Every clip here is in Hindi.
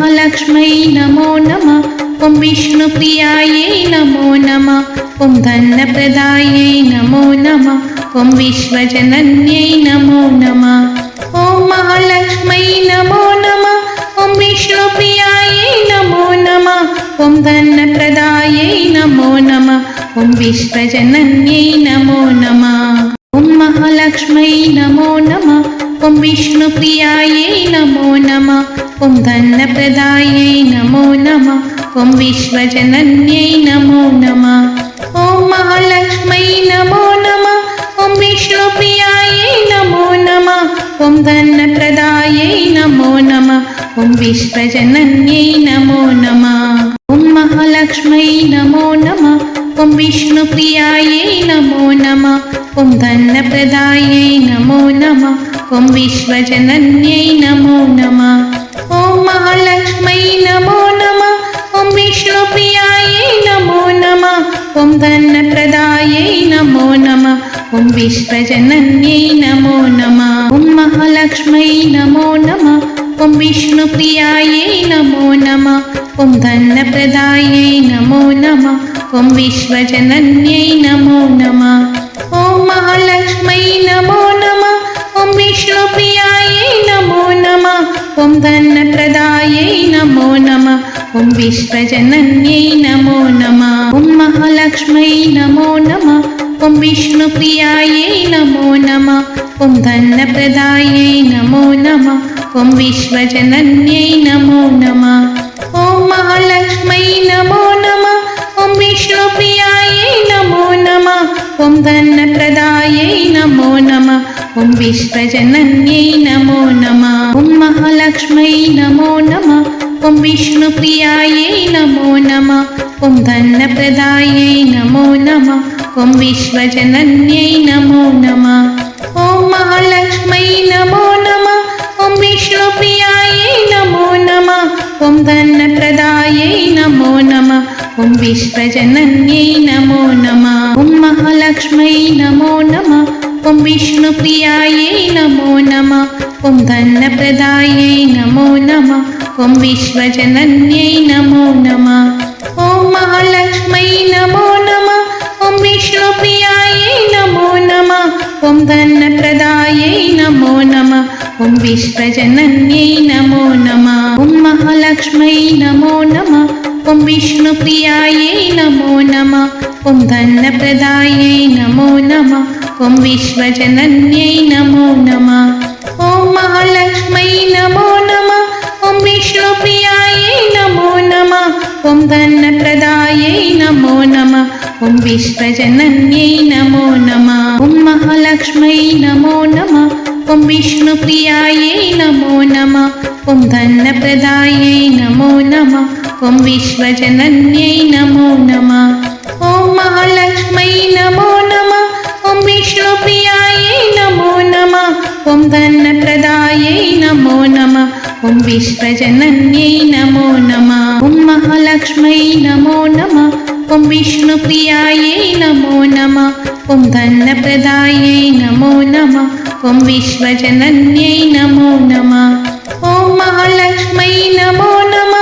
महालक्ष्म्यै नमो नमः। ॐ विष्णुप्रियायै नमो नमः। ॐ धनप्रदायै नमो नमः। ॐ विश्वजनन्यै नमो नमः। ॐ महालक्ष्म्यै नमो नमः। ॐ विष्णुप्रियायै नमो नमः। ॐ धनप्रदायै नमो नमः। ॐ विश्वजनन्यै नमो नमः। ॐ महालक्ष्म्यै नमो नमः। ॐ विष्णुप्रियायै नमो नमः। ॐ धनप्रदायै नमो नमः। ॐ विश्वजनन्यै नमो नमः। ॐ महालक्ष्म्यै नमो नमः। ॐ विष्णुप्रियायै नमो नमः। ॐ धनप्रदायै नमो नमः। ॐ विश्वजनन्यै नमो नमः। ॐ महालक्ष्म्यै नमो नमः। ॐ विष्णुप्रियायै नमो नमः। ॐ धनप्रदायै नमो नमः। ॐ विश्वजनन्यै नमो नमः। ॐ महालक्ष्म्यै नमो नमः। ॐ विष्णुप्रियायै नमो नमः। ॐ धनप्रदायै नमो नमः। ॐ विश्वजनन्यै नमो नमः। ॐ महालक्ष्म्यै नमो नमः। ॐ विष्णुप्रियायै नमो नमः। ॐ धनप्रदायै नमो नमः। ॐ विश्वजनन्यै नमो नमः। ॐ महालक्ष्म्यै नमो नमः। ॐ विष्णुप्रियायै नमो नमः। ॐ धनप्रदायै नमो नमः। ॐ विश्वजनन्यै नमो नमः। ॐ महालक्ष्म्यै नमो नमः। ॐ विष्णुप्रियायै नमो नमः। ॐ धनप्रदायै नमो नमः। ॐ विश्वजनन्यै नमो नमः। ॐ महालक्ष्म्यै नमो नमः। ॐ विष्णुप्रियायै नमो नमः। ॐ धनप्रदायै नमो नमः। ॐ विश्वजनन्यै नमो नमः। ॐ महालक्ष्म्यै नमो नमः। ॐ विष्णुप्रियायै नमो नमः। ॐ धनप्रदायै नमो नमः। ॐ विश्वजनन्यै नमो नमः। ॐ महालक्ष्म्यै नमो नमः। ॐ विष्णुप्रियायै नमो नमः। ॐ धनप्रदायै नमो नमः। ॐ विश्वजनन्यै नमो नमः। ॐ महालक्ष्म्यै नमो नमः। ॐ विष्णुप्रियायै नमो नमः। ॐ धनप्रदायै नमो नमः। ॐ विश्वजनन्यै नमो नमः। ॐ महालक्ष्म्यै नमो नमः। ॐ विष्णुप्रियायै नमो नमः। ॐ धनप्रदायै नमो नमः। ॐ विश्वजनन्यै नमो नमः। ॐ महालक्ष्म्यै नमो नमः। ॐ विष्णुप्रियायै नमो नमः। ॐ धनप्रदायै नमो नमः। ॐ विश्वजनन्यै नमो नमः। ॐ महालक्ष्म्यै नमो नमः। ॐ विष्णुप्रियायै नमो नमः। ॐ धनप्रदायै नमो नमः। ॐ विश्वजनन्यै नमो नमः। ॐ महालक्ष्म्यै नमो नमः। ॐ विष्णुप्रियायै नमो नमः। ॐ धनप्रदायै नमो नमः। ॐ विश्वजनन्यै नमो नमः। ॐ महालक्ष्म्यै नमो नमः। ॐ विष्णुप्रियायै नमो नमः। ॐ धनप्रदायै नमो नमः। ॐ विश्वजनन्यै नमो नमः। ॐ महालक्ष्म्यै नमो नमः। ॐ विष्णुप्रियायै नमो नमः। ॐ धनप्रदायै नमो नमः। ॐ विश्वजनन्यै नमो नमः। ॐ महालक्ष्म्यै नमो नमः।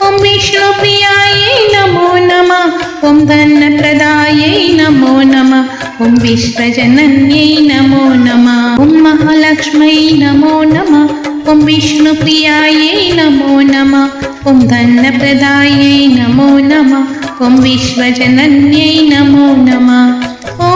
ॐ विष्णुप्रियायै नमो नमः। ॐ धनप्रदायै नमो नमः। ॐ विश्वजनन्यै नमो नमः। ॐ महालक्ष्म्यै नमो नमः। ॐ विष्णुप्रियायै नमो नमः। ॐ धनप्रदायै नमो नमः। ॐ विश्वजनन्यै नमो नमः।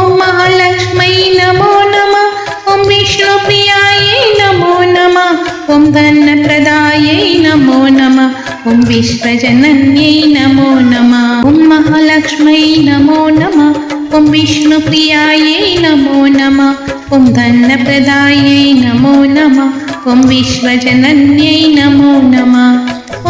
ॐ महालक्ष्म्यै नमो नमः। ॐ विष्णुप्रियायै नमो नमः। ॐ धनप्रदायै नमो नमः। ॐ विश्वजनन्यै नमो नमः। ॐ महालक्ष्म्यै नमो नमः। ॐ विष्णुप्रियायै नमो नमः। ॐ धनप्रदायै नमो नमः। ॐ विश्वजनन्यै नमो नमः।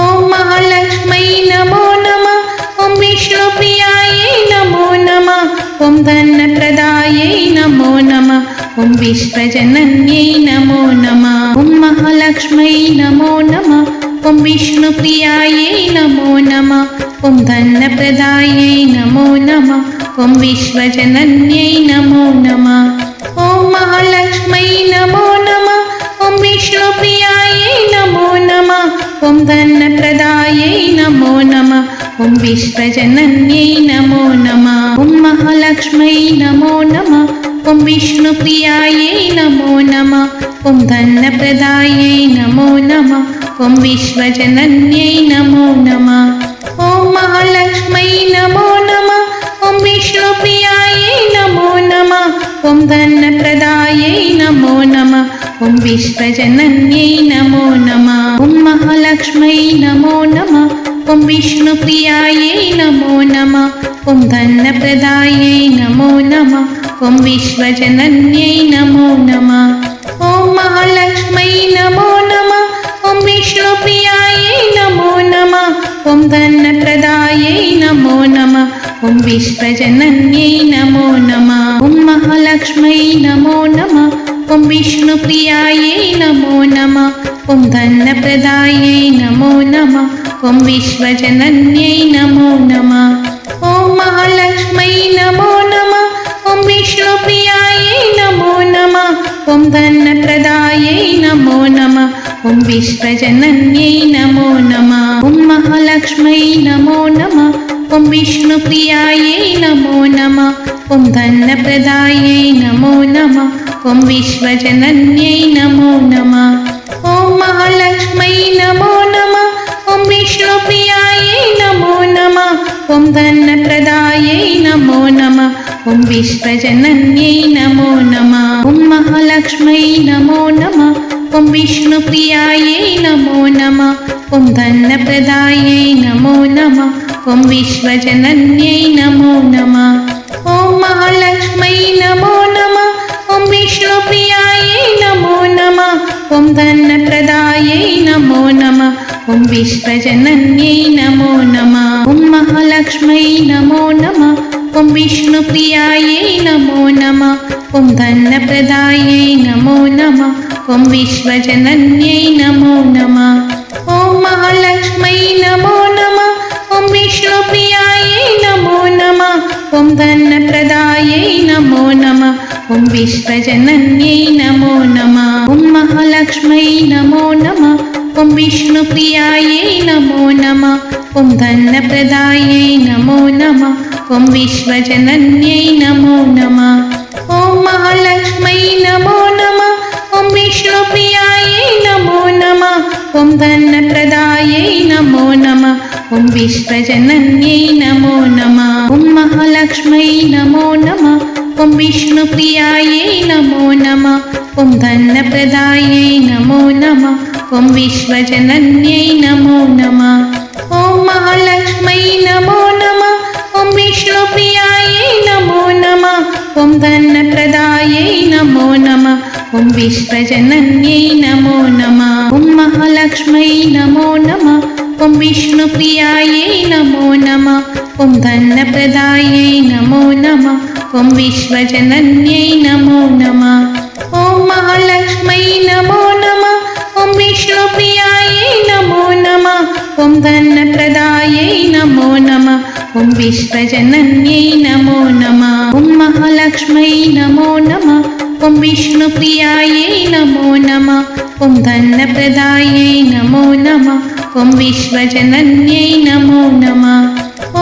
ॐ महालक्ष्म्यै नमो नमः। ॐ विष्णुप्रियायै नमो नमः। ॐ धनप्रदायै नमो नमः। ॐ विश्वजनन्यै नमो नमः। ॐ महालक्ष्म्यै नमो नमः। ॐ विष्णुप्रियायै नमो नमः। ॐ धनप्रदायै नमो नमः। ॐ विश्वजनन्यै नमो नमः। ॐ महालक्ष्म्यै नमो नमः। ॐ विष्णुप्रियायै नमो नमः। ॐ धनप्रदायै नमो नमः ॐ विश्वजनन्यै नमो नमः ॐ महालक्ष्म्यै नमो नमः ॐ विष्णुप्रियायै नमो नमः ॐ धनप्रदायै नमो नमः ॐ विश्वजनन्यै नमो नमः ॐ महालक्ष्म्यै नमो नमः ॐ विष्णुप्रियायै नमो नमः ॐ धनप्रदायै नमो नमः ॐ विश्वजनन्यै नमो नमः ॐ महालक्ष्म्यै नमो नमः ॐ विष्णुप्रियायै नमो नमः ॐ धनप्रदायै नमो नमः ॐ विश्वजनन्यै नमो नमः ॐ महालक्ष्म्यै नमो नमः ॐ विष्णुप्रियायै नमो नमः ॐ धनप्रदायै नमो नमः ॐ विश्वजनन्यै नमो नमः ॐ महालक्ष्म्यै नमो नमः ॐ विष्णुप्रियायै नमो नमः ॐ धनप्रदायै नमो नमः ॐ विश्वजनन्यै नमो नमः ॐ महालक्ष्म्यै नमो नमः ॐ विष्णुप्रियायै नमो नमः ॐ धनप्रदायै नमो नमः ॐ विश्वजनन्यै नमो नमः ॐ महालक्ष्म्यै नमो नमः ॐ विष्णुप्रियायै नमो नमः ॐ धनप्रदायै नमो नमः ॐ विश्वजनन्यै नमो नमः ॐ महालक्ष्म्यै नमो नमः ॐ विष्णुप्रियायै नमो नमः ॐ धनप्रदायै नमो नमः ॐ विश्वजनन्यै नमो नमः ॐ महालक्ष्म्यै नमो नमः ॐ विष्णुप्रियायै नमो नमः ॐ धनप्रदायै नमो नमः ॐ विश्वजनन्यै नमो नमः ॐ महालक्ष्म्यै नमो नमः ॐ विष्णुप्रियायै नमो नमः ॐ धनप्रदायै नमो नमः ॐ विश्वजनन्यै नमो नमः ॐ महालक्ष्म्यै नमो नमः ॐ विष्णुप्रियायै नमो नमः ॐ धनप्रदायै नमो नमः ॐ विश्वजनन्यै नमो नमः ॐ महालक्ष्म्यै नमो नमः ॐ विष्णुप्रियायै नमो नमः ॐ धनप्रदायै नमो नमः ॐ विश्वजनन्यै नमो नमः ॐ महालक्ष्म्यै नमो नमः ॐ विष्णुप्रियायै नमो नमः ॐ धनप्रदायै नमो नमः ॐ विश्वजनन्यै नमो नमः ॐ महालक्ष्म्यै नमो नमः ॐ विष्णुप्रियायै नमो नमः ॐ धनप्रदायै नमो नमः ॐ विश्वजनन्यै नमो नमः ॐ महालक्ष्म्यै नमो नमः ॐ विष्णुप्रियायै नमो नमः ॐ धनप्रदायै नमो नमः ॐ विश्वजनन्यै नमो नमः ॐ महालक्ष्म्यै नमो नमः ॐ विष्णुप्रियायै नमो नमः ॐ धनप्रदायै नमो नमः ॐ विश्वजनन्यै नमो नमः ॐ महालक्ष्म्यै नमो नमः ॐ विष्णुप्रियायै नमो नमः ॐ धनप्रदायै नमो नमः ॐ विश्वजनन्यै नमो नमः ॐ महालक्ष्म्यै नमो नमः ॐ विष्णुप्रियायै नमो नमः ॐ धनप्रदायै नमो नमः ॐ विश्वजनन्यै नमो नमः ॐ महालक्ष्म्यै नमो नमः ॐ विष्णुप्रियायै नमो नमः ॐ धनप्रदायै नमो नमः ॐ विश्वजनन्यै नमो नमः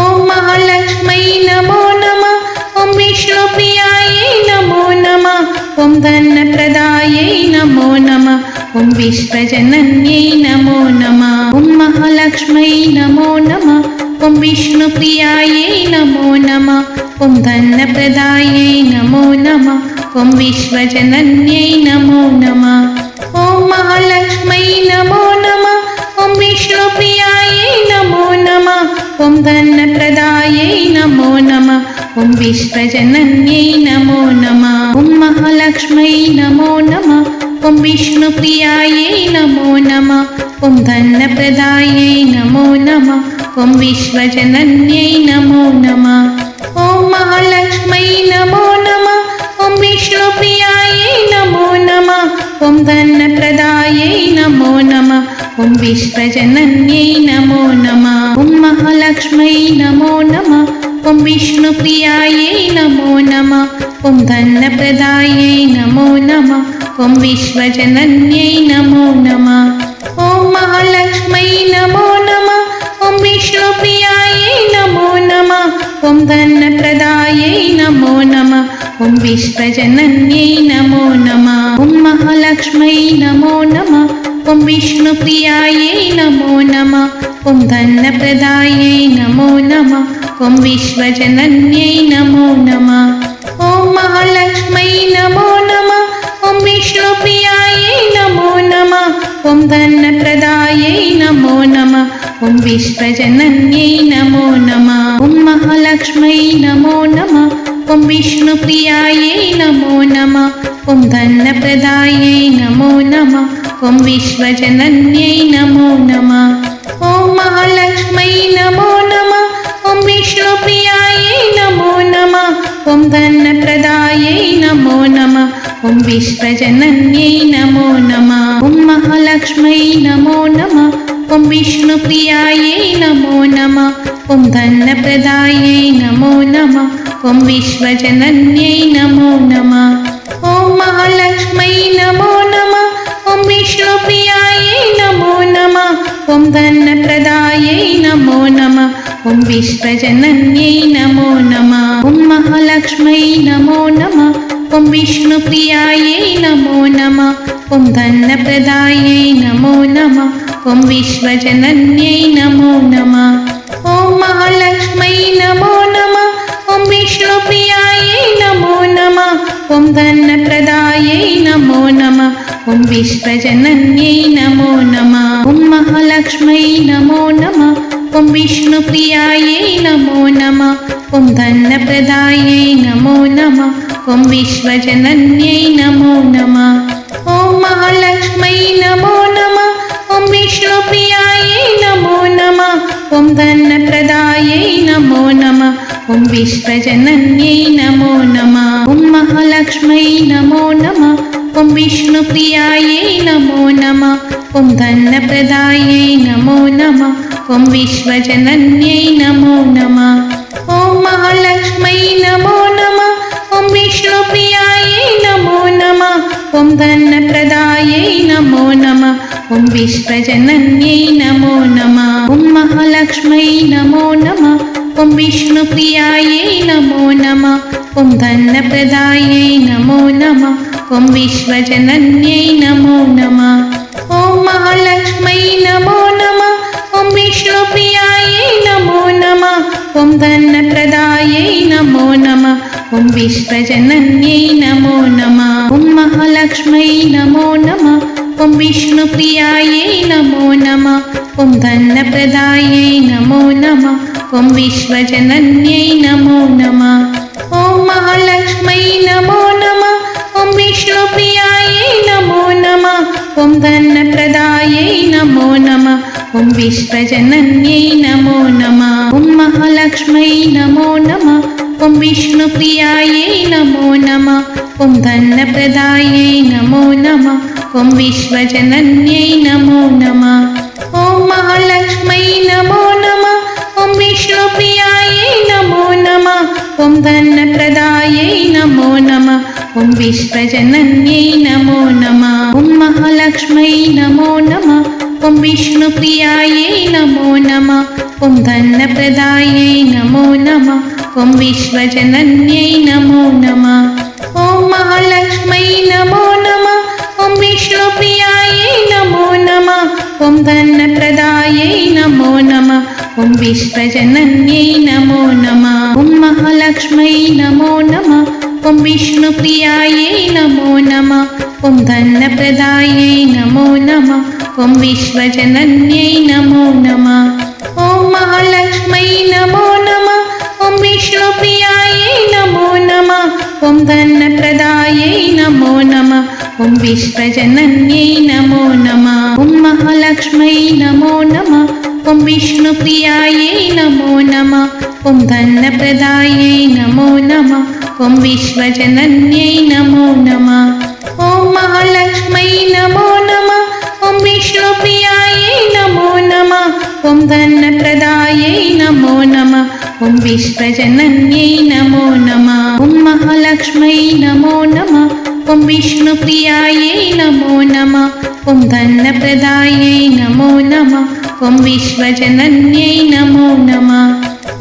ॐ महालक्ष्म्यै नमो नमः ॐ विष्णुप्रियायै नमो नमः ॐ धनप्रदायै नमो नमः ॐ विश्वजनन्यै नमो नमः ॐ महालक्ष्म्यै नमो नमः ॐ विष्णुप्रियायै नमो नमः ॐ धनप्रदायै नमो नमः ॐ विश्वजनन्यै नमो नमः ॐ महालक्ष्म्यै नमो नमः ॐ विष्णुप्रियायै नमो नमः ॐ धनप्रदायै नमो नमः ॐ विश्वजनन्यै नमो नमः ॐ महालक्ष्म्यै नमो नमः ॐ विष्णुप्रियायै नमो नमः ॐ धनप्रदायै नमो नमः ॐ विश्वजनन्यै नमो नमः ॐ महालक्ष्म्यै नमो नमः ॐ विष्णुप्रियायै नमो नमः ॐ धनप्रदायै नमो नमः ॐ विश्वजनन्यै नमो नमः ॐ महालक्ष्म्यै नमो नमः ॐ विष्णुप्रियायै नमो नमः ॐ धनप्रदायै नमो नमः ॐ विश्वजनन्यै नमो नमः ॐ महालक्ष्मै नमो नमः। ॐ विष्णुप्रियायै नमो नमः। ॐ धनप्रदायै नमो नमः। ॐ विश्वजनन्यै नमो नमः। ॐ महालक्ष्मै नमो नमः। ॐ विष्णुप्रियायै नमो नमः। ॐ धनप्रदायै नमो नमः। ॐ विश्वजनन्यै नमो नमः। ॐ महालक्ष्मै नमो नमः। ॐ विष्णुप्रियायै नमो नमः। ॐ धनप्रदायै नमो नमः। ॐ विश्वजनन्यै नमो नमः। ॐ महालक्ष्मै नमो नमः। ॐ विष्णुप्रियायै नमो नमः। ॐ धनप्रदायै नमो नमः। ॐ विश्वजनन्यै नमो नमः। ॐ महालक्ष्मै नमो नमः। ॐ विष्णुप्रियायै नमो नमः। ॐ धनप्रदायै नमो नमः। ॐ विश्वजनन्यै नमो नमः। ॐ महालक्ष्मै नमो नमः। ॐ विष्णुप्रियायै नमो नमः। ॐ धनप्रदायै नमो नमः। ॐ विश्वजनन्यै नमो नमः। ॐ महालक्ष्मै नमो नमः। ॐ विष्णुप्रियायै नमो नमः। ॐ धनप्रदायै नमो नमः। ॐ विश्वजनन्यै नमो नमः। ॐ महालक्ष्मै नमो नमः। ॐ विष्णुप्रियायै नमो नमः। ॐ धनप्रदायै नमो नमः। ॐ विश्वजनन्यै नमो नमः। ॐ महालक्ष्मै नमो नमः। ॐ विष्णुप्रियायै नमो नमः। ॐ धनप्रदायै नमो नमः। ॐ विश्वजनन्यै नमो नमः। ॐ महालक्ष्मै नमो नमः। ॐ विष्णुप्रियायै नमो नमः। ॐ धनप्रदायै नमो नमः। ॐ विश्वजनन्यै नमो नमः। ॐ महालक्ष्मै नमो नमः। ॐ विष्णुप्रियायै नमो नमः। ॐ धनप्रदायै नमो नमः। ॐ विश्वजनन्यै नमो नमः। ॐ महालक्ष्मै नमो नमः। ॐ विष्णुप्रियायै नमो नमः। ॐ धनप्रदायै नमो नमः। ॐ विश्वजनन्यै नमो नमः। ॐ महालक्ष्मै नमो नमः। ॐ विष्णुप्रियायै नमो नमः। ॐ धनप्रदायै नमो नमः। ॐ विश्वजनन्यै नमो नमः। ॐ महालक्ष्मै नमो नमः। ॐ विष्णुप्रियायै नमो नमः। ॐ धनप्रदायै नमो नमः। ॐ विश्वजनन्यै नमो नमः। ॐ महालक्ष्मै नमो नमः। ॐ विष्णुप्रियायै नमो नमः। ॐ धनप्रदायै नमो नमः। ॐ विश्वजनन्यै नमो नमः। ॐ महालक्ष्मै नमो नमः। ॐ विष्णुप्रियायै नमो नमः। ॐ धनप्रदायै नमो नमः। ॐ विश्वजनन्यै नमो नमः। ॐ महालक्ष्मै नमो नमः। ॐ विष्णुप्रियायै नमो नमः। ॐ धनप्रदायै नमो नमः। ॐ विश्वजनन्यै नमो नमः। ॐ महालक्ष्मै नमो नमः। ॐ विष्णुप्रियायै नमो नमः। ॐ धनप्रदायै नमो नमः। ॐ विश्वजनन्यै नमो नमः। ॐ महालक्ष्मै नमो नमः। ॐ विष्णुप्रियायै नमो नमः। ॐ धनप्रदायै नमो नमः। ॐ विश्वजनन्यै नमो नमः। ॐ महालक्ष्मै नमो नमः। ॐ विष्णुप्रियायै नमो नमः। ॐ धनप्रदायै नमो नमः। ॐ विश्वजनन्यै नमो नमः। ॐ महालक्ष्मै नमो नमः। ॐ विष्णुप्रियायै नमो नमः। ॐ धनप्रदायै नमो नमः। ॐ विश्वजनन्यै नमो नमः। ॐ महालक्ष्मै नमो नमः। ॐ विष्णुप्रियायै नमो नमः। ॐ धनप्रदायै नमो नमः। ॐ विश्वजनन्यै नमो नमः। ॐ महालक्ष्मै नमो नमः। ॐ विष्णुप्रियायै नमो नमः। ॐ धनप्रदायै नमो नमः। ॐ विश्वजनन्यै नमो नमः। ॐ महालक्ष्मै नमो नमः। ॐ विष्णुप्रियायै नमो नमः। ॐ धनप्रदायै नमो नमः। ॐ विश्वजनन्यै नमो नमः। ॐ महालक्ष्मै नमो नमः। ॐ विष्णुप्रियायै नमो नमः। ॐ धनप्रदायै नमो नमः। ॐ विश्वजनन्यै नमो नमः। ॐ महालक्ष्मै नमो नमः। ॐ विष्णुप्रियायै नमो नमः। ॐ ॐ धनप्रदायै नमो नमः ॐ विश्वजनन्यै नमो नमः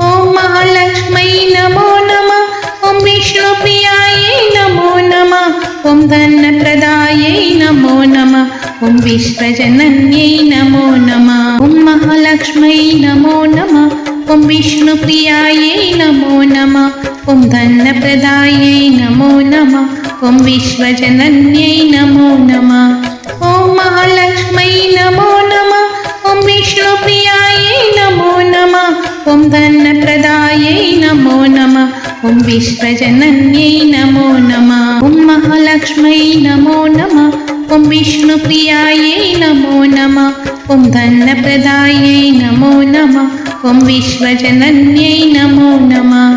ॐ महालक्ष्मै नमो नमः ॐ विष्णुप्रियायै नमो नमः ॐ धनप्रदायै नमो नमः ॐ विश्वजनन्यै नमो नमः ॐ महालक्ष्मै नमो नमः ॐ विष्णुप्रियायै नमो नमः ॐ धनप्रदायै नमो नमः ॐ विश्वजनन्यै नमो नमः ॐ महालक्ष्मै नमो नमः ॐ विष्णुप्रियायै नमो नमः ॐ धनप्रदायै नमो नमः ॐ विश्वजनन्यै नमो नमः ॐ महालक्ष्मै नमो नमः ॐ विष्णुप्रियायै नमो नमः ॐ धनप्रदायै नमो नमः ॐ विश्वजनन्यै नमो नमः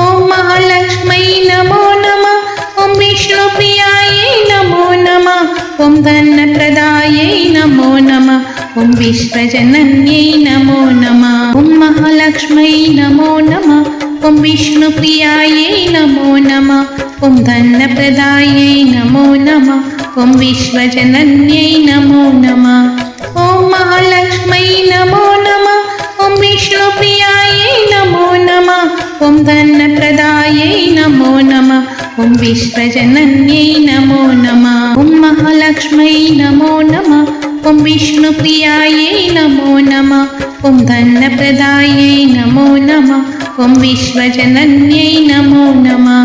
ॐ महालक्ष्मै नमो नमः ॐ विष्णुप्रियायै नमो नमः ॐ धनप्रदायै नमो नमः ॐ विश्वजनन्यै नमो नमः ॐ महालक्ष्मै नमो नमः ॐ विष्णुप्रियायै नमो नमः ॐ धनप्रदायै नमो नमः ॐ विश्वजनन्यै नमो नमः ॐ महालक्ष्मै नमो नमः ॐ विष्णुप्रियायै नमो नमः ॐ धनप्रदायै नमो नमः ॐ विश्वजनन्यै नमो नमः ॐ महालक्ष्मै नमो नमः ॐ विष्णुप्रियायै नमो नमः ॐ धनप्रदायै नमो नमः ॐ विश्वजनन्यै नमो नमः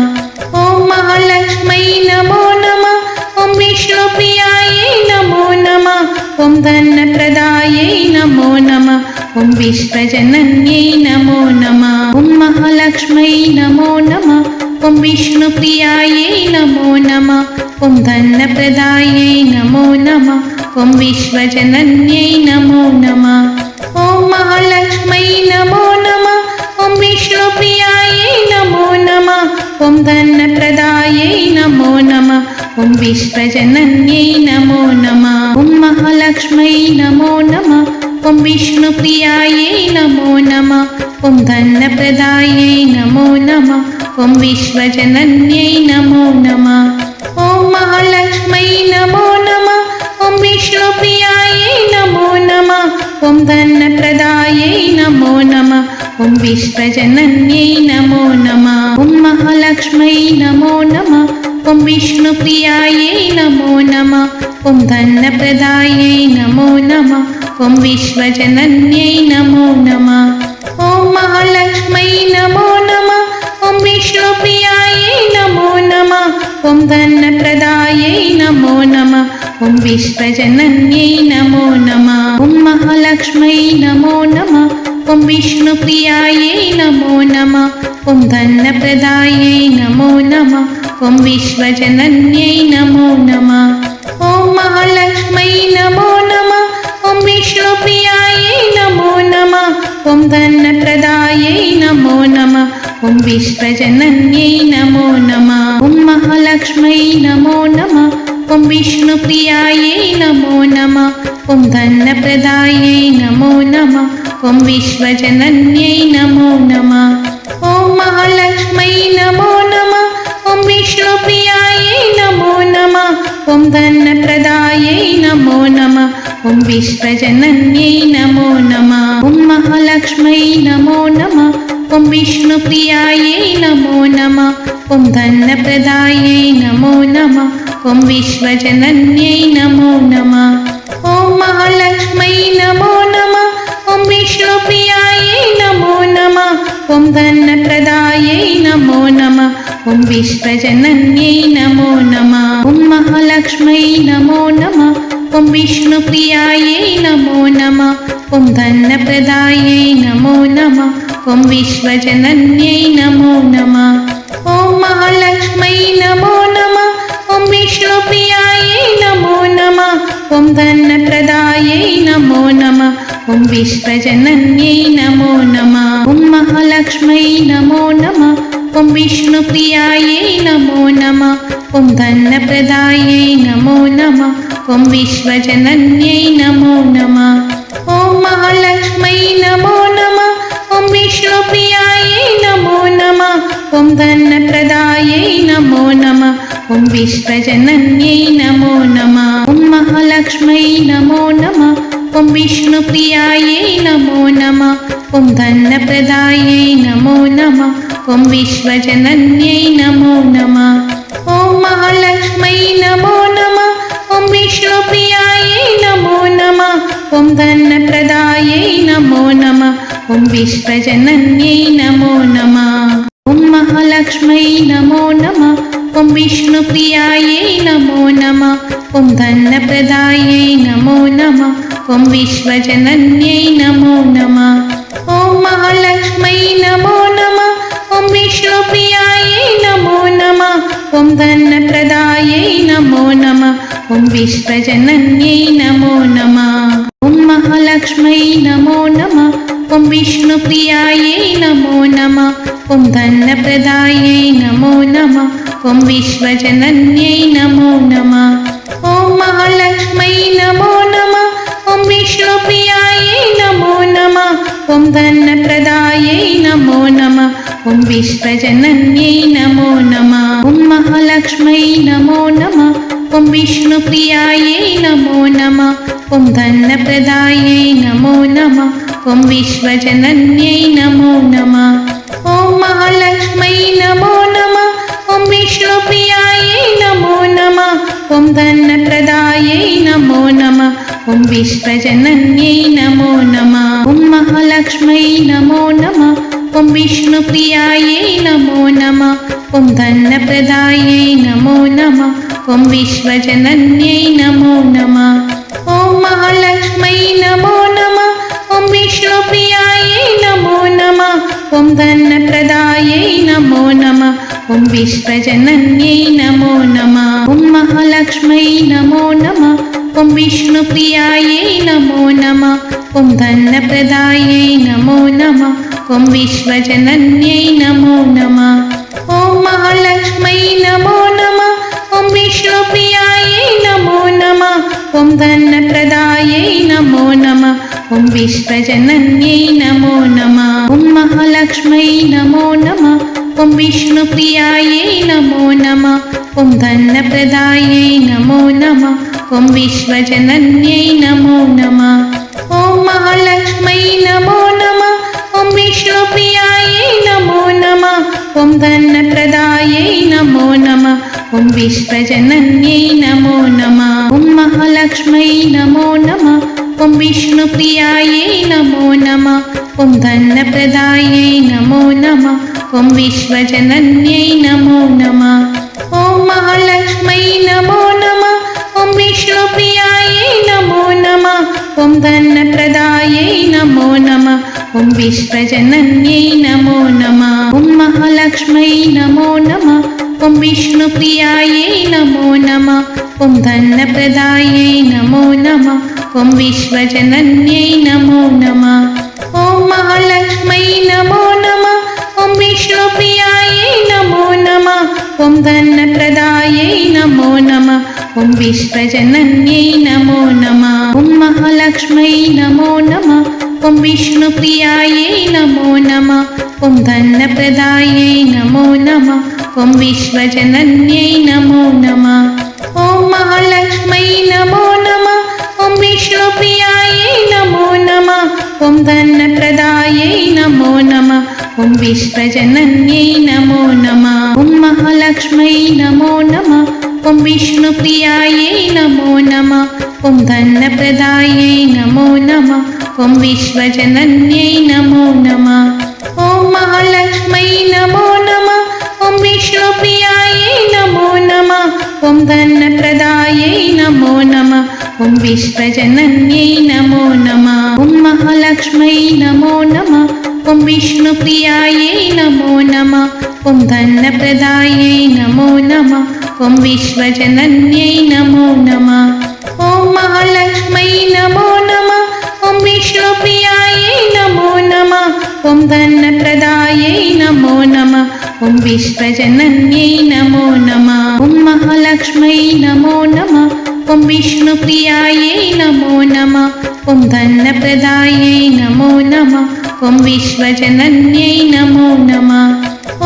ॐ महालक्ष्मै नमो नमः ॐ विष्णुप्रियायै नमो नमः ॐ धनप्रदायै नमो नमः ॐ विश्वजनन्यै नमो नमः ॐ महालक्ष्मै नमो नमः ॐ विष्णुप्रियायै नमो नमः ॐ धनप्रदायै नमो नमः ॐ विश्वजनन्यै नमो नमः ॐ महालक्ष्मै नमो नमः ॐ विष्णुप्रियायै नमो नमः ॐ धनप्रदायै नमो नमः ॐ विश्वजनन्यै नमो नमः ॐ महालक्ष्मै नमो नमः ॐ विष्णुप्रियायै नमो नमः ॐ धनप्रदायै नमो नमः ॐ विश्वजनन्यै नमो नमः ॐ महालक्ष्मै नमो नमः ॐ विष्णुप्रियायै नमो नमः ॐ धनप्रदायै नमो नमः ॐ विश्वजनन्यै नमो नमः ॐ महालक्ष्मै नमो नमः ॐ विष्णुप्रियायै नमो नमः ॐ धनप्रदायै नमो नमः ॐ विश्वजनन्यै नमो नमः ॐ महालक्ष्मै नमो नमः ॐ विष्णुप्रियायै नमो नमः ॐ धनप्रदायै नमो नमः ॐ विश्वजनन्यै नमो नमः ॐ महालक्ष्मै नमो नमः ॐ विष्णुप्रियायै नमो नमः ॐ धनप्रदायै नमो नमः ॐ विश्वजनन्यै नमो नमः ॐ महालक्ष्मै नमो नमः ॐ विष्णुप्रियायै नमो नमः ॐ धनप्रदायै नमो नमः ॐ विश्वजनन्यै नमो नमः ॐ महालक्ष्मै नमो नमः ॐ विष्णुप्रियायै नमो नमः ॐ धनप्रदायै नमो नमः ॐ विश्वजनन्यै नमो नमः ॐ महालक्ष्मै नमो नमः ॐ विष्णुप्रियायै नमो नमः ॐ धनप्रदायै नमो नमः ॐ विश्वजनन्यै नमो नमः ॐ महालक्ष्मै नमो नमः ॐ विष्णुप्रियायै नमो नमः ॐ धनप्रदायै नमो नमः ॐ विश्वजनन्यै नमो नमः ॐ महालक्ष्मै नमो नमः ॐ विष्णुप्रियायै नमो नमः ॐ धनप्रदायै नमो नमः ॐ विश्वजनन्यै नमो नमः ॐ महालक्ष्मै नमो नमः ॐ विष्णुप्रियायै नमो नमः ॐ धनप्रदायै नमो नमः ॐ विश्वजनन्यै नमो नमः ॐ महालक्ष्मै नमो नमः ॐ विष्णुप्रियायै नमो नमः ॐ धनप्रदायै नमो नमः ॐ विश्वजनन्यै नमो नमः ॐ महालक्ष्मै नमो नमः ॐ विष्णुप्रियायै नमो नमः ॐ धनप्रदायै नमो नमः ॐ विश्वजनन्यै नमो नमः ॐ महालक्ष्मै नमो नमः ॐ विष्णुप्रियायै नमो नमः ॐ धनप्रदायै नमो नमः ॐ विश्वजनन्यै नमो नमः ॐ महालक्ष्मै नमो नमः। ॐ विष्णुप्रियायै नमो नमः। ॐ धनप्रदायै नमो नमः। ॐ विश्वजनन्यै नमो नमः। ॐ महालक्ष्मै नमो नमः। ॐ विष्णुप्रियायै नमो नमः। ॐ धनप्रदायै नमो नमः। ॐ विश्वजनन्यै नमो नमः। ॐ महालक्ष्मै नमो नमः। ॐ विष्णुप्रियायै नमो नमः। ॐ धनप्रदायै नमो नमः। ॐ विश्वजनन्यै नमो नमः। ॐ महालक्ष्मै नमो नमः। ॐ विष्णुप्रियायै नमो नमः। ॐ धनप्रदायै नमो नमः। ॐ विश्वजनन्यै नमो नमः। ॐ महालक्ष्मै नमो नमः। ॐ विष्णुप्रियायै नमो नमः। ॐ धनप्रदायै नमो नमः। ॐ विश्वजनन्यै नमो नमः। ॐ महालक्ष्मै नमो नमः। ॐ विष्णुप्रियायै नमो नमः। ॐ धनप्रदायै नमो नमः। ॐ विश्वजनन्यै नमो नमः। ॐ महालक्ष्मै नमो नमः। ॐ विष्णुप्रियायै नमो नमः। ॐ धनप्रदायै नमो नमः। ॐ विश्वजनन्यै नमो नमः। ॐ महालक्ष्मै नमो नमः। ॐ विष्णुप्रियायै नमो नमः। ॐ धनप्रदायै नमो नमः। ॐ विश्वजनन्यै नमो नमः। ॐ महालक्ष्मै नमो नमः। ॐ विष्णुप्रियायै नमो नमः। ॐ धनप्रदायै नमो नमः। ॐ विश्वजनन्यै नमो नमः। ॐ महालक्ष्मै नमो नमः। ॐ विष्णुप्रियायै नमो नमः। ॐ धनप्रदायै नमो नमः। ॐ विश्वजनन्यै नमो नमः। ॐ महालक्ष्मै नमो नमः। ॐ विष्णुप्रियायै नमो नमः। ॐ धनप्रदायै नमो नमः। ॐ विश्वजनन्यै नमो नमः। ॐ महालक्ष्मै नमो नमः। ॐ विष्णुप्रियायै नमो नमः। ॐ धनप्रदायै नमो नमः। ॐ विश्वजनन्यै नमो नमः। ॐ महालक्ष्मै नमो नमः। ॐ विष्णुप्रियायै नमो नमः। ॐ धनप्रदायै नमो नमः। ॐ विश्वजनन्यै नमो नमः। ॐ महालक्ष्मै नमो नमः। ॐ विष्णुप्रियायै नमो नमः। ॐ धनप्रदायै नमो नमः। ॐ विश्वजनन्यै नमो नमः। ॐ महालक्ष्मै नमो नमः। ॐ विष्णुप्रियायै नमो नमः। ॐ धनप्रदायै नमो नमः। ॐ विश्वजनन्यै नमो नमः। ॐ महालक्ष्मै नमो नमः। ॐ विष्णुप्रियायै नमो नमः। ॐ धनप्रदायै नमो नमः। ॐ विश्वजनन्यै नमो नमः। ॐ महालक्ष्मै नमो नमः। ॐ विष्णुप्रियायै नमो नमः। ॐ धनप्रदायै नमो नमः। ॐ विश्वजनन्यै नमो नमः। ॐ महालक्ष्मै नमो नमः। ॐ विष्णुप्रियायै नमो नमः। ॐ धनप्रदायै नमो नमः। ॐ विश्वजनन्यै नमो नमः। ॐ महालक्ष्मै नमो नमः। ॐ विष्णुप्रियायै नमो नमः। ॐ धनप्रदायै नमो नमः। ॐ विश्वजनन्यै नमो नमः। ॐ महालक्ष्मै नमो नमः। ॐ विष्णुप्रियायै नमो नमः। ॐ धनप्रदायै नमो नमः। ॐ विश्वजनन्यै नमो नमः। ॐ महालक्ष्मै नमो नमः। ॐ विष्णुप्रियायै नमो नमः। ॐ धनप्रदायै नमो नमः। ॐ विश्वजनन्यै नमो नमः। ॐ महालक्ष्मै नमो नमः। ॐ विष्णुप्रियायै नमो नमः। ॐ धनप्रदायै नमो नमः। ॐ विश्वजनन्यै नमो नमः। ॐ महालक्ष्मै नमो नमः। ॐ विष्णुप्रियायै नमो नमः। ॐ धनप्रदायै नमो नमः। ॐ विश्वजनन्यै नमो नमः। ॐ महालक्ष्मै नमो नमः। ॐ विष्णुप्रियायै नमो नमः। ॐ धनप्रदायै नमो नमः। ॐ विश्वजनन्यै नमो नमः। ॐ महालक्ष्मै नमो नमः। ॐ विष्णुप्रियायै नमो नमः। ॐ धनप्रदायै नमो नमः। ॐ विश्वजनन्यै नमो नमः।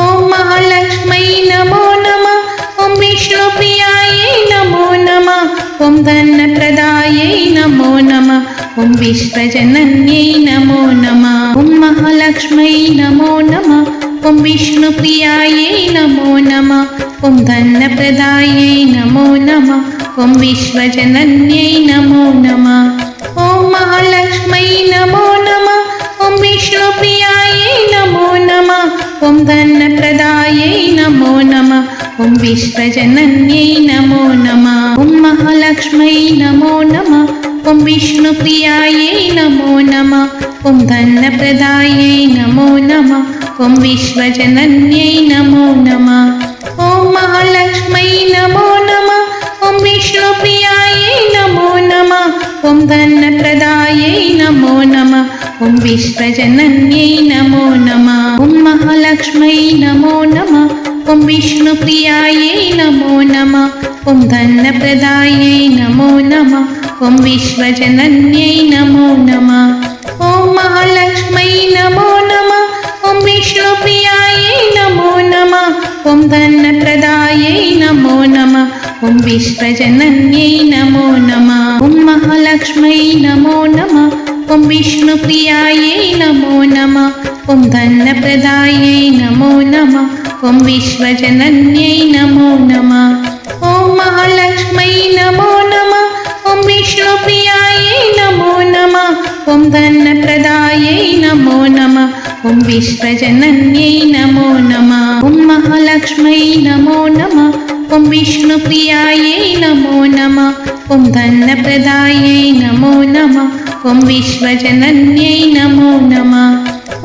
ॐ महालक्ष्मै नमो नमः। ॐ विष्णुप्रियायै नमो नमः। ॐ धनप्रदायै नमो नमः ॐ विश्वजनन्यै नमो नमः ॐ महालक्ष्म्यै नमो नमः ॐ विष्णुप्रियायै नमो नमः ॐ धनप्रदायै नमो नमः ॐ विश्वजनन्यै नमो नमः ॐ महालक्ष्म्यै नमो नमः ॐ विष्णुप्रियायै नमो नमः ॐ धनप्रदायै नमो नमः ॐ विश्वजनन्यै नमो नमः ॐ महालक्ष्म्यै नमो नमः ॐ विष्णुप्रियायै नमो नमः ॐ धनप्रदायै नमो नमः ॐ विश्वजनन्यै नमो नमः ॐ महालक्ष्म्यै नमो नमः ॐ विष्णुप्रियायै नमो नमः ॐ धनप्रदायै नमो नमः ॐ विश्वजनन्यै नमो नमः ॐ महालक्ष्म्यै नमो नमः ॐ विष्णुप्रियायै नमो नमः ॐ धनप्रदायै नमो नमः ॐ विश्वजनन्यै नमो नमः ॐ महालक्ष्म्यै नमो नमः ॐ विष्णुप्रियायै नमो नमः ॐ धनप्रदायै नमो नमः ॐ विश्वजनन्यै नमो नमः ॐ महालक्ष्म्यै नमो नमः ॐ विष्णुप्रियायै नमो नमः ॐ धनप्रदायै नमो नमः ॐ विश्वजनन्यै नमो नमः ॐ महालक्ष्म्यै नमो नमः ॐ विष्णुप्रियायै नमो नमः ॐ धनप्रदायै नमो नमः ॐ विश्वजनन्यै नमो नमः ॐ महालक्ष्म्यै नमो नमः ॐ विष्णुप्रियायै नमो नमः ॐ धनप्रदायै नमो नमः ॐ विश्वजनन्यै नमो नमः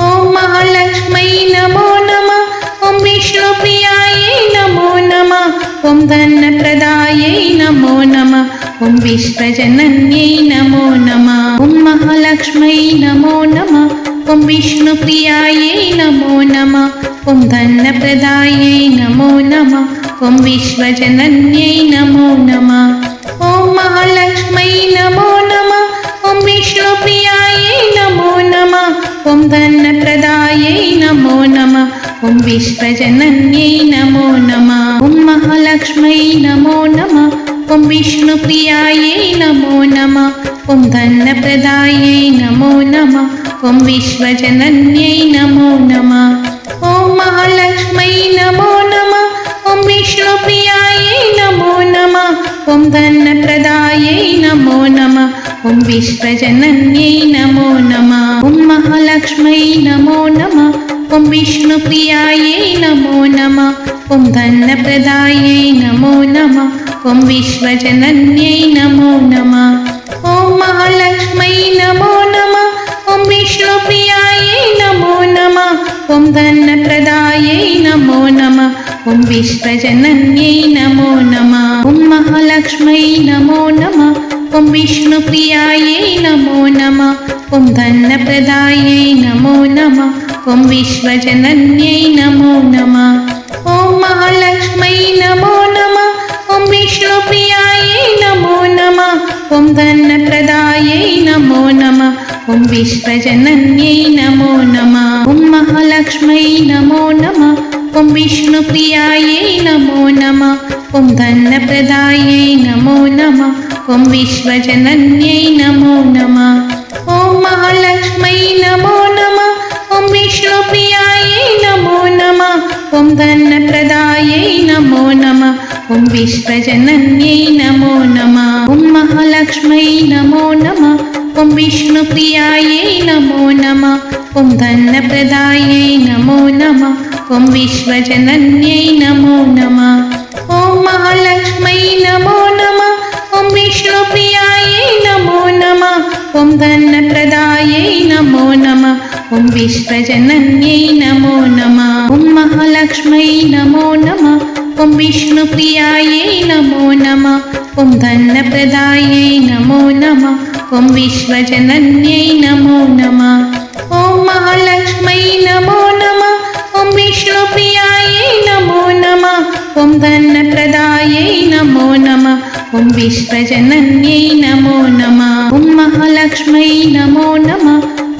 ॐ महालक्ष्म्यै नमो नमः ॐ विष्णुप्रियायै नमो नमः ॐ धनप्रदायै नमो नमः ॐ विश्वजनन्यै नमो नमः ॐ महालक्ष्म्यै नमो नमः ॐ विष्णुप्रियायै नमो नमः ॐ धनप्रदायै नमो नमः ॐ विश्वजनन्यै नमो नमः ॐ महालक्ष्म्यै नमो नमः ॐ विष्णुप्रियायै नमो नमः ॐ धनप्रदायै नमो नमः ॐ विश्वजनन्यै नमो नमः ॐ महालक्ष्म्यै नमो नमः ॐ विष्णुप्रियायै नमो नमः ॐ धनप्रदायै नमो नमः ॐ विश्वजनन्यै नमो नमः ॐ महालक्ष्म्यै नमो नमः ॐ विष्णुप्रियायै नमो नमः ॐ धनप्रदायै नमो नमः ॐ विश्वजनन्यै नमो नमः ॐ महालक्ष्म्यै नमो नमः ॐ विष्णुप्रियायै नमो नमः ॐ धनप्रदायै नमो नमः ॐ विश्वजनन्यै नमो नमः ॐ महालक्ष्म्यै नमो नमः ॐ विष्णुप्रियायै नमो नमः ॐ धनप्रदायै नमो नमः ॐ विश्वजनन्यै नमो नमः ॐ महालक्ष्म्यै नमो नमः ॐ विष्णुप्रियायै नमो नमः ॐ धनप्रदायै नमो नमः ॐ विश्वजनन्यै नमो नमः ॐ महालक्ष्म्यै नमो नमः ॐ विष्णुप्रियायै नमो नमः ॐ धनप्रदायै नमो नमः ॐ विश्वजनन्यै नमो नमः ॐ महालक्ष्म्यै नमो नमः ॐ विष्णुप्रियायै नमो नमः ॐ धनप्रदायै नमो नमः ॐ विश्वजनन्यै नमो नमः ॐ महालक्ष्म्यै नमो नमः ॐ विष्णुप्रियायै नमो नमः ॐ धनप्रदायै नमो नमः ॐ विश्वजनन्यै नमो नमः ॐ महालक्ष्म्यै नमो नमः ॐ विष्णुप्रियायै नमो नमः ॐ धनप्रदायै नमो नमः ॐ विश्वजनन्यै नमो नमः ॐ महालक्ष्म्यै नमो नमः ॐ विष्णुप्रियायै नमो नमः ॐ धनप्रदायै नमो नमः ॐ विश्वजनन्यै नमो नमः ॐ महालक्ष्म्यै नमो नमः ॐ विष्णुप्रियायै नमो नमः ॐ धनप्रदायै नमो नमः ॐ विश्वजनन्यै नमो नमः ॐ महालक्ष्म्यै नमो नमः ॐ विष्णुप्रियायै नमो नमः ॐ धनप्रदायै नमो नमः ॐ विश्वजनन्यै नमो नमः ॐ महालक्ष्म्यै नमो नमः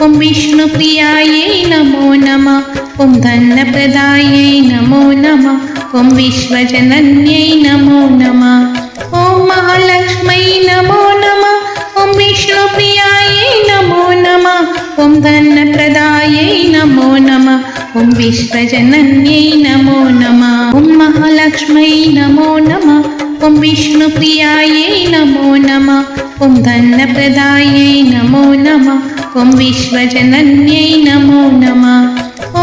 ॐ विष्णुप्रियायै नमो नमः ॐ धनप्रदायै नमो नमः ॐ विश्वजनन्यै नमो नमः ॐ ॐ महालक्ष्मै नमो नमः। ॐ विष्णुप्रियायै नमो नमः। ॐ धनप्रदायै नमो नमः। ॐ विश्वजनन्यै नमो नमः। ॐ महालक्ष्मै नमो नमः। ॐ विष्णुप्रियायै नमो नमः। ॐ धनप्रदायै नमो नमः। ॐ विश्वजनन्यै नमो नमः।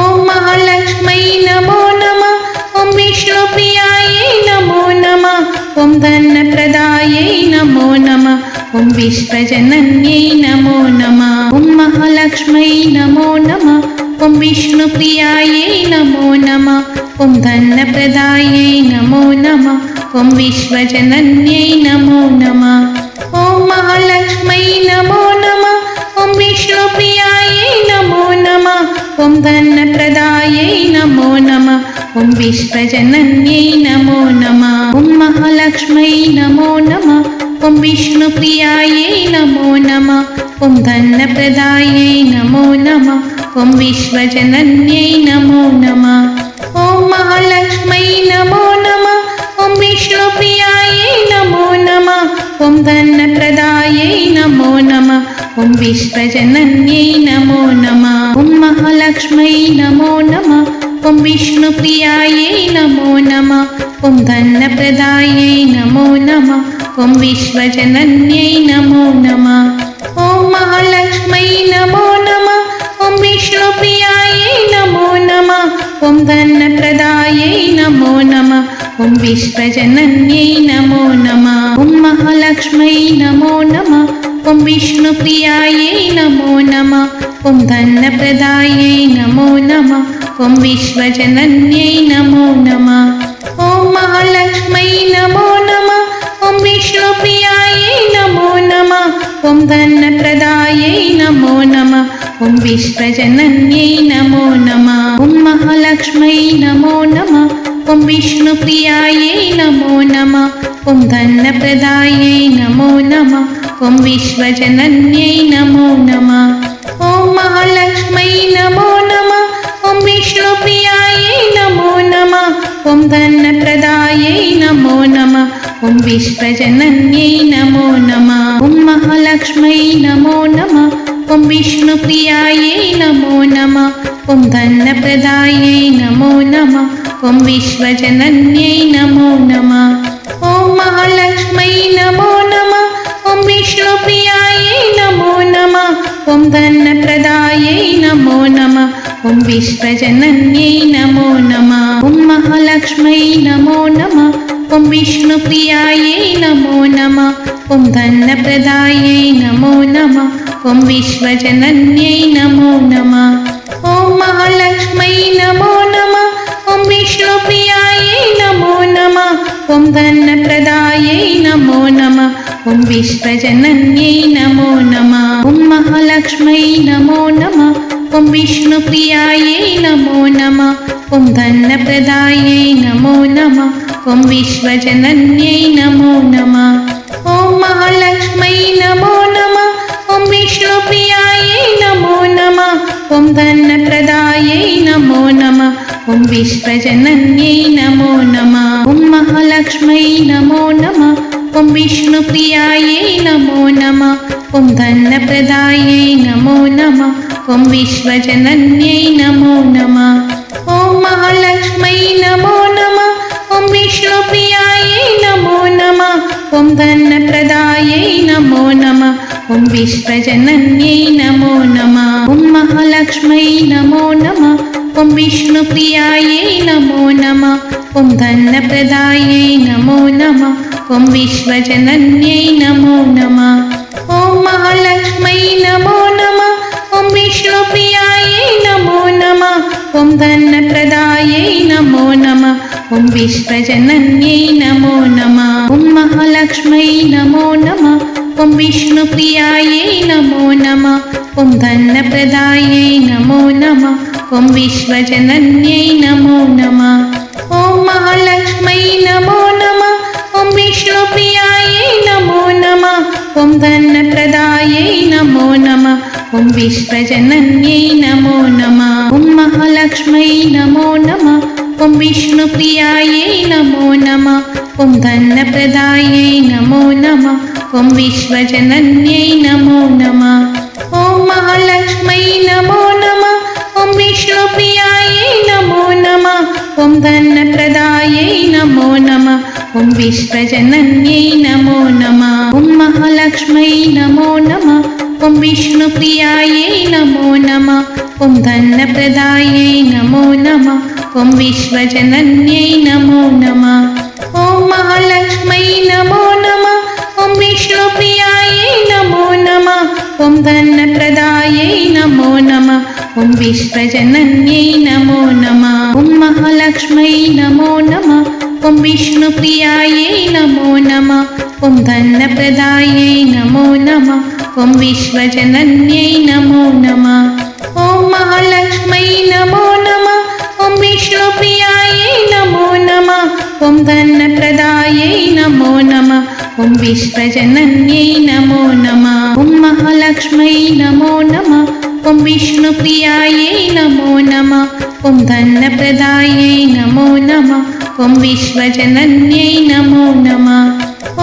ॐ महालक्ष्मै नमो नमः। ॐ विष्णुप्रियायै नमो नमः। ॐ धनप्रदायै नमो नमः। ॐ विश्वजनन्यै नमो नमः। ॐ महालक्ष्मै नमो नमः। ॐ विष्णुप्रियायै नमो नमः। ॐ धनप्रदायै नमो नमः। ॐ विश्वजनन्यै नमो नमः। ॐ महालक्ष्मै नमो नमः। ॐ विष्णुप्रियायै नमो नमः। ॐ धनप्रदायै नमो नमः। ॐ विश्वजनन्यै नमो नमः। ॐ महालक्ष्मै नमो नमः। ॐ विष्णुप्रियायै नमो नमः। ॐ धनप्रदायै नमो नमः। ॐ विश्वजनन्यै नमो नमः। ॐ महालक्ष्मै नमो नमः। ॐ विष्णुप्रियायै नमो नमः। ॐ धनप्रदायै नमो नमः। ॐ विश्वजनन्यै नमो नमः। ॐ महालक्ष्मै नमो नमः। ॐ विष्णुप्रियायै नमो नमः। ॐ धनप्रदायै नमो नमः। ॐ विश्वजनन्यै नमो नमः। ॐ महालक्ष्मै नमो नमः। ॐ विष्णुप्रियायै नमो नमः। ॐ धनप्रदायै नमो नमः। ॐ विश्वजनन्यै नमो नमः। ॐ महालक्ष्मै नमो नमः। ॐ विष्णुप्रियायै नमो नमः। ॐ धनप्रदायै नमो नमः। ॐ विश्वजनन्यै नमो नमः। ॐ महालक्ष्मै नमो नमः। ॐ विष्णुप्रियायै नमो नमः। ॐ धनप्रदायै नमो नमः। ॐ विश्वजनन्यै नमो नमः। ॐ महालक्ष्मै नमो नमः। ॐ विष्णुप्रियायै नमो नमः। ॐ धनप्रदायै नमो नमः। ॐ विश्वजनन्यै नमो नमः। ॐ महालक्ष्मै नमो नमः। ॐ विष्णुप्रियायै नमो नमः। ॐ धनप्रदायै नमो नमः। ॐ विश्वजनन्यै नमो नमः। ॐ महालक्ष्मै नमो नमः। ॐ विष्णुप्रियायै नमो नमः। ॐ धनप्रदायै नमो नमः। ॐ विश्वजनन्यै नमो नमः। ॐ महालक्ष्मै नमो नमः। ॐ विष्णुप्रियायै नमो नमः। ॐ धनप्रदायै नमो नमः। ॐ विश्वजनन्यै नमो नमः। ॐ महालक्ष्मै नमो नमः। ॐ विष्णुप्रियायै नमो नमः। ॐ धनप्रदायै नमो नमः। ॐ विश्वजनन्यै नमो नमः। ॐ महालक्ष्मै नमो नमः। ॐ विष्णुप्रियायै नमो नमः। ॐ धनप्रदायै नमो नमः। ॐ विश्वजनन्यै नमो नमः। ॐ महालक्ष्मै नमो नमः। ॐ विष्णुप्रियायै नमो नमः। ॐ धनप्रदायै नमो नमः। ॐ विश्वजनन्यै नमो नमः। ॐ महालक्ष्मै नमो नमः। ॐ विष्णुप्रियायै नमो नमः। ॐ धनप्रदायै नमो नमः। ॐ विश्वजनन्यै नमो नमः। ॐ महालक्ष्मै नमो नमः। ॐ विष्णुप्रियायै नमो नमः। ॐ धनप्रदायै नमो नमः। ॐ विश्वजनन्यै नमो नमः। ॐ महालक्ष्मै नमो नमः। ॐ विष्णुप्रियायै नमो नमः। ॐ धनप्रदायै नमो नमः। ॐ विश्वजनन्यै नमो नमः। ॐ महालक्ष्मै नमो नमः। ॐ विष्णुप्रियायै नमो नमः। ॐ धनप्रदायै नमो नमः। ॐ विश्वजनन्यै नमो नमः। ॐ महालक्ष्मै नमो नमः। ॐ विष्णुप्रियायै नमो नमः। ॐ धनप्रदायै नमो नमः। ॐ विश्वजनन्यै नमो नमः। ॐ महालक्ष्मै नमो नमः। ॐ विष्णुप्रियायै नमो नमः। ॐ धनप्रदायै नमो नमः। ॐ विश्वजनन्यै नमो नमः। ॐ महालक्ष्मै नमो नमः। ॐ विष्णुप्रियायै नमो नमः। ॐ धनप्रदायै नमो नमः। ॐ विश्वजनन्यै नमो नमः। ॐ महालक्ष्मै नमो नमः। ॐ विष्णुप्रियायै नमो नमः। ॐ धनप्रदायै नमो नमः ॐ विश्वजनन्यै नमो नमः ॐ महालक्ष्मै नमो नमः ॐ विष्णुप्रियायै नमो नमः ॐ धनप्रदायै नमो नमः ॐ विश्वजनन्यै नमो नमः ॐ महालक्ष्मै नमो नमः ॐ विष्णुप्रियायै नमो नमः ॐ धनप्रदायै नमो नमः ॐ विश्वजनन्यै नमो नमः ॐ महालक्ष्मै नमो नमः ॐ विष्णुप्रियायै नमो नमः ॐ धनप्रदायै नमो नमः ॐ विश्वजनन्यै नमो नमः ॐ महालक्ष्मै नमो नमः ॐ विष्णुप्रियायै नमो नमः ॐ धनप्रदायै नमो नमः ॐ विश्वजनन्यै नमो नमः ॐ महालक्ष्मै नमो नमः ॐ विष्णुप्रियायै नमो नमः ॐ धनप्रदायै नमो नमः ॐ विश्वजनन्यै नमो नमः ॐ महालक्ष्मै नमो नमः ॐ विष्णुप्रियायै नमो नमः ॐ धनप्रदायै नमो नमः ॐ विश्वजनन्यै नमो नमः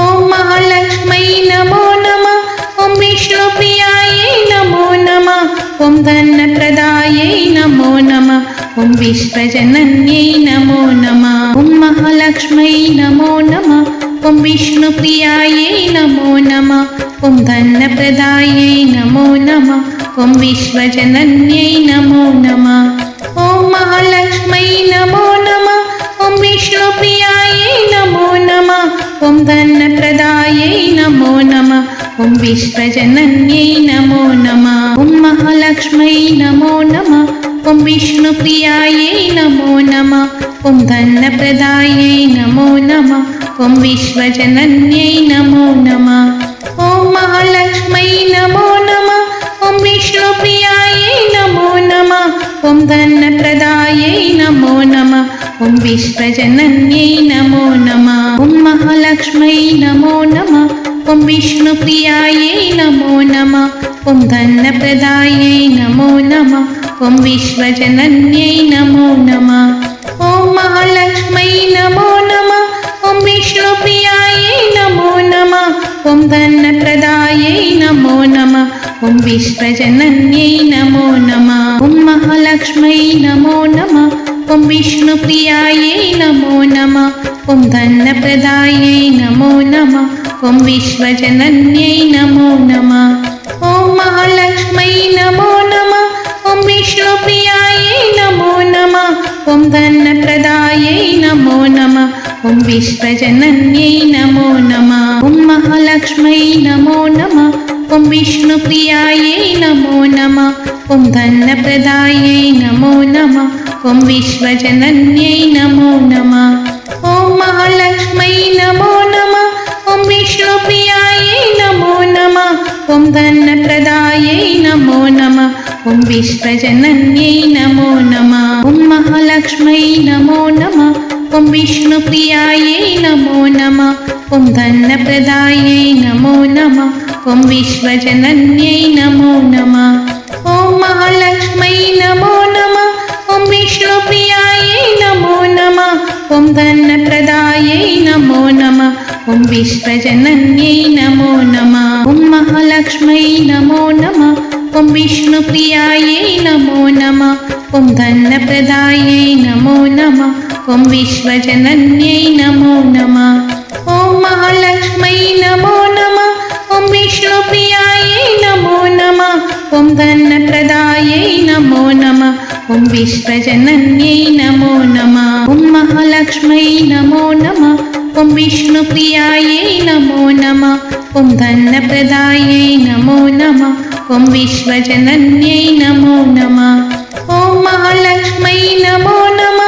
ॐ महालक्ष्मै नमो नमः ॐ विष्णुप्रियायै नमो नमः ॐ धनप्रदायै नमो नमः ॐ विश्वजनन्यै नमो नमः ॐ महालक्ष्मै नमो नमः ॐ विष्णुप्रियायै नमो नमः ॐ धनप्रदायै नमो नमः ॐ विश्वजनन्यै नमो नमः ॐ महालक्ष्मै नमो नमः ॐ विष्णुप्रियायै नमो नमः ॐ धनप्रदायै नमो नमः ॐ विश्वजनन्यै नमो नमः ॐ महालक्ष्मै नमो नमः ॐ विष्णुप्रियायै नमो नमः ॐ धनप्रदायै नमो नमः ॐ विश्वजनन्यै नमो नमः ॐ महालक्ष्मै नमो नमः ॐ विष्णुप्रियायै नमो नमः ॐ धनप्रदायै नमो नमः ॐ विश्वजनन्यै नमो नमः ॐ महालक्ष्मै नमो नमः ॐ विष्णुप्रियायै नमो नमः ॐ धनप्रदायै नमो नमः ॐ विश्वजनन्यै नमो नमः ॐ महालक्ष्मै नमो नमः ॐ विष्णुप्रियायै नमो नमः ॐ धनप्रदायै नमो नमः ॐ विश्वजनन्यै नमो नमः ॐ महालक्ष्मै नमो नमः ॐ विष्णुप्रियायै नमो नमः ॐ धनप्रदायै नमो नमः ॐ विश्वजनन्यै नमो नमः ॐ महालक्ष्मै नमो नमः ॐ विष्णुप्रियायै नमो नमः ॐ धनप्रदायै नमो नमः ॐ विश्वजनन्यै नमो नमः ॐ महालक्ष्मै नमो नमः ॐ विष्णुप्रियायै नमो नमः ॐ धनप्रदायै नमो नमः ॐ विश्वजनन्यै नमो नमः ॐ महालक्ष्मै नमो नमः ॐ विष्णुप्रियायै नमो नमः ॐ धनप्रदायै नमो नमः ॐ विश्वजनन्यै नमो नमः ॐ महालक्ष्मै नमो नमः ॐ विष्णुप्रियायै नमो नमः ॐ धनप्रदायै नमो नमः ॐ विश्वजनन्यै नमो नमः ॐ महालक्ष्मै नमो नमः ॐ विष्णुप्रियायै नमो नमः ॐ धनप्रदायै नमो नमः ॐ विश्वजनन्यै नमो नमः ॐ महालक्ष्मै नमो नमः ॐ विष्णुप्रियायै नमो नमः ॐ धनप्रदायै नमो नमः ॐ विश्वजनन्यै नमो नमः ॐ महालक्ष्मै नमो नमः ॐ विष्णुप्रियायै नमो नमः ॐ धनप्रदायै नमो नमः ॐ विश्वजनन्यै नमो नमः ॐ महालक्ष्मै नमो नमः ॐ विष्णुप्रियायै नमो नमः ॐ धनप्रदायै नमो नमः ॐ विश्वजनन्यै नमो नमः ॐ महालक्ष्मै नमो नमः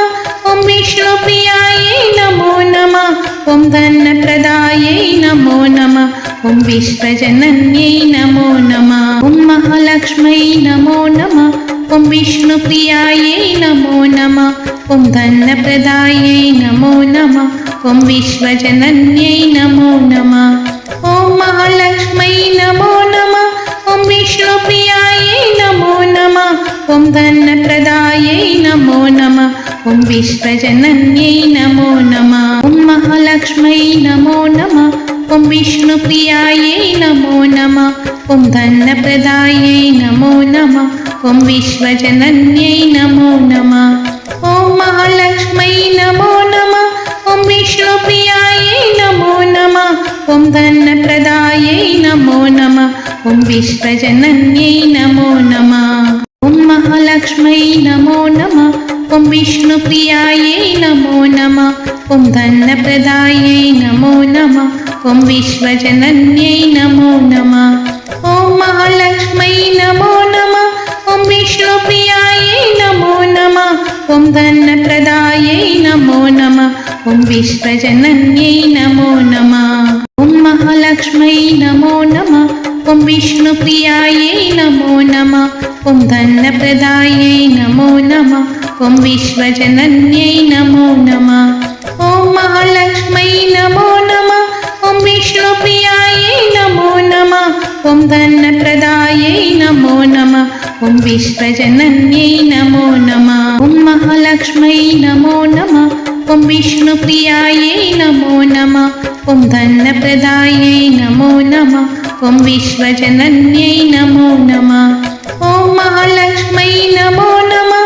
ॐ विष्णुप्रियायै नमो नमः ॐ धनप्रदायै नमो नमः ॐ विश्वजनन्यै नमो नमः ॐ महालक्ष्मै नमो नमः ॐ विष्णुप्रियायै नमो नमः ॐ धनप्रदायै नमो नमः ॐ विश्वजनन्यै नमो नमः ॐ महालक्ष्मै नमो नमः ॐ विष्णुप्रियायै नमो नमः ॐ धनप्रदायै नमो नमः ॐ विश्वजनन्यै नमो नमः ॐ महालक्ष्मै नमो नमः ॐ विष्णुप्रियायै नमो नमः ॐ धनप्रदायै नमो नमः ॐ विश्वजनन्यै नमो नमः ॐ महालक्ष्मै नमो नमः ॐ विष्णुप्रियायै नमो नमः ॐ धनप्रदायै नमो नमः ॐ विश्वजनन्यै नमो नमः ॐ महालक्ष्मै नमो नमः ॐ विष्णुप्रियायै नमो नमः ॐ धनप्रदायै नमो नमः ॐ विश्वजनन्यै नमो नमः ॐ महालक्ष्मै नमो नमः ॐ विष्णुप्रियायै नमो नमः ॐ धनप्रदायै नमो नमः ॐ विश्वजनन्यै नमो नमः ॐ महालक्ष्मै नमो नमः ॐ विष्णुप्रियायै नमो नमः ॐ धनप्रदायै नमो नमः ॐ विश्वजनन्यै नमो नमः ॐ महालक्ष्मै नमो नमः ॐ विष्णुप्रियायै नमो नमः ॐ धनप्रदायै नमो नमः ॐ विश्वजनन्यै नमो नमः ॐ महालक्ष्मै नमो नमः ॐ विष्णुप्रियायै नमो नमः ॐ धनप्रदायै नमो नमः ॐ विश्वजनन्यै नमो नमः ॐ महालक्ष्मै नमो नमः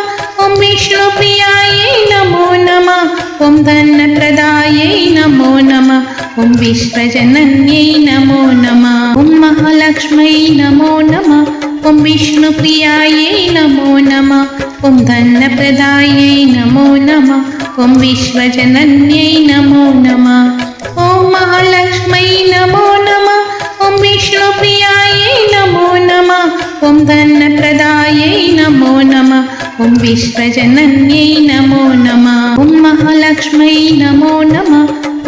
ॐ विष्णुप्रियायै नमो नमः ॐ धनप्रदायै नमो नमः ॐ विश्वजनन्यै नमो नमः ॐ महालक्ष्मै नमो नमः ॐ विष्णुप्रियायै नमो नमः ॐ धनप्रदायै नमो नमः ॐ विश्वजनन्यै नमो नमः ॐ महालक्ष्मै नमो नमः ॐ विष्णुप्रियायै नमो नमः ॐ धनप्रदायै नमो नमः ॐ विश्वजनन्यै नमो नमः ॐ महालक्ष्मै नमो नमः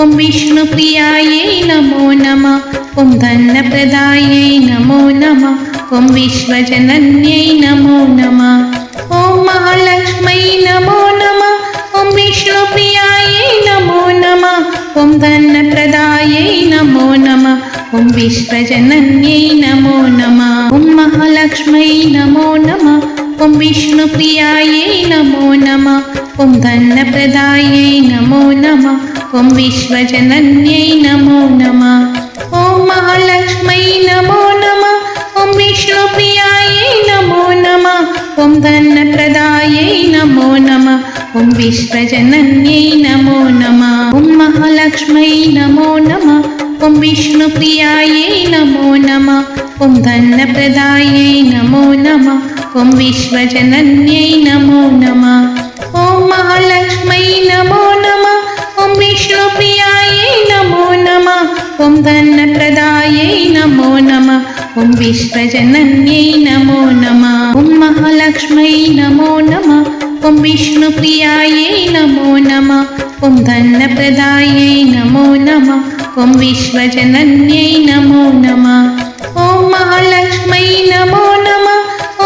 ॐ विष्णुप्रियायै नमो नमः ॐ धनप्रदायै नमो नमः ॐ विश्वजनन्यै नमो नमः ॐ महालक्ष्मै नमो नमः ॐ विष्णुप्रियायै नमो नमः ॐ धनप्रदायै नमो नमः ॐ विश्वजनन्यै नमो नमः ॐ महालक्ष्मै नमो नमः ॐ विष्णुप्रियायै नमो नमः ॐ धनप्रदायै नमो नमः ॐ विश्वजनन्यै नमो नमः ॐ महालक्ष्मै नमो नमः ॐ विष्णुप्रियायै नमो नमः ॐ धनप्रदायै नमो नमः ॐ विश्वजनन्यै नमो नमः ॐ महालक्ष्मै नमो नमः ॐ विष्णुप्रियायै नमो नमः ॐ धनप्रदायै नमो नमः ॐ विश्वजनन्यै नमो नमः ॐ महालक्ष्मै नमो नमः ॐ विष्णुप्रियायै नमो नमः ॐ धनप्रदायै नमो नमः ॐ विश्वजनन्यै नमो नमः ॐ महालक्ष्मै नमो नमः ॐ विष्णुप्रियायै नमो नमः ॐ धनप्रदायै नमो नमः ॐ विश्वजनन्यै नमो नमः ॐ महालक्ष्मै नमो नमः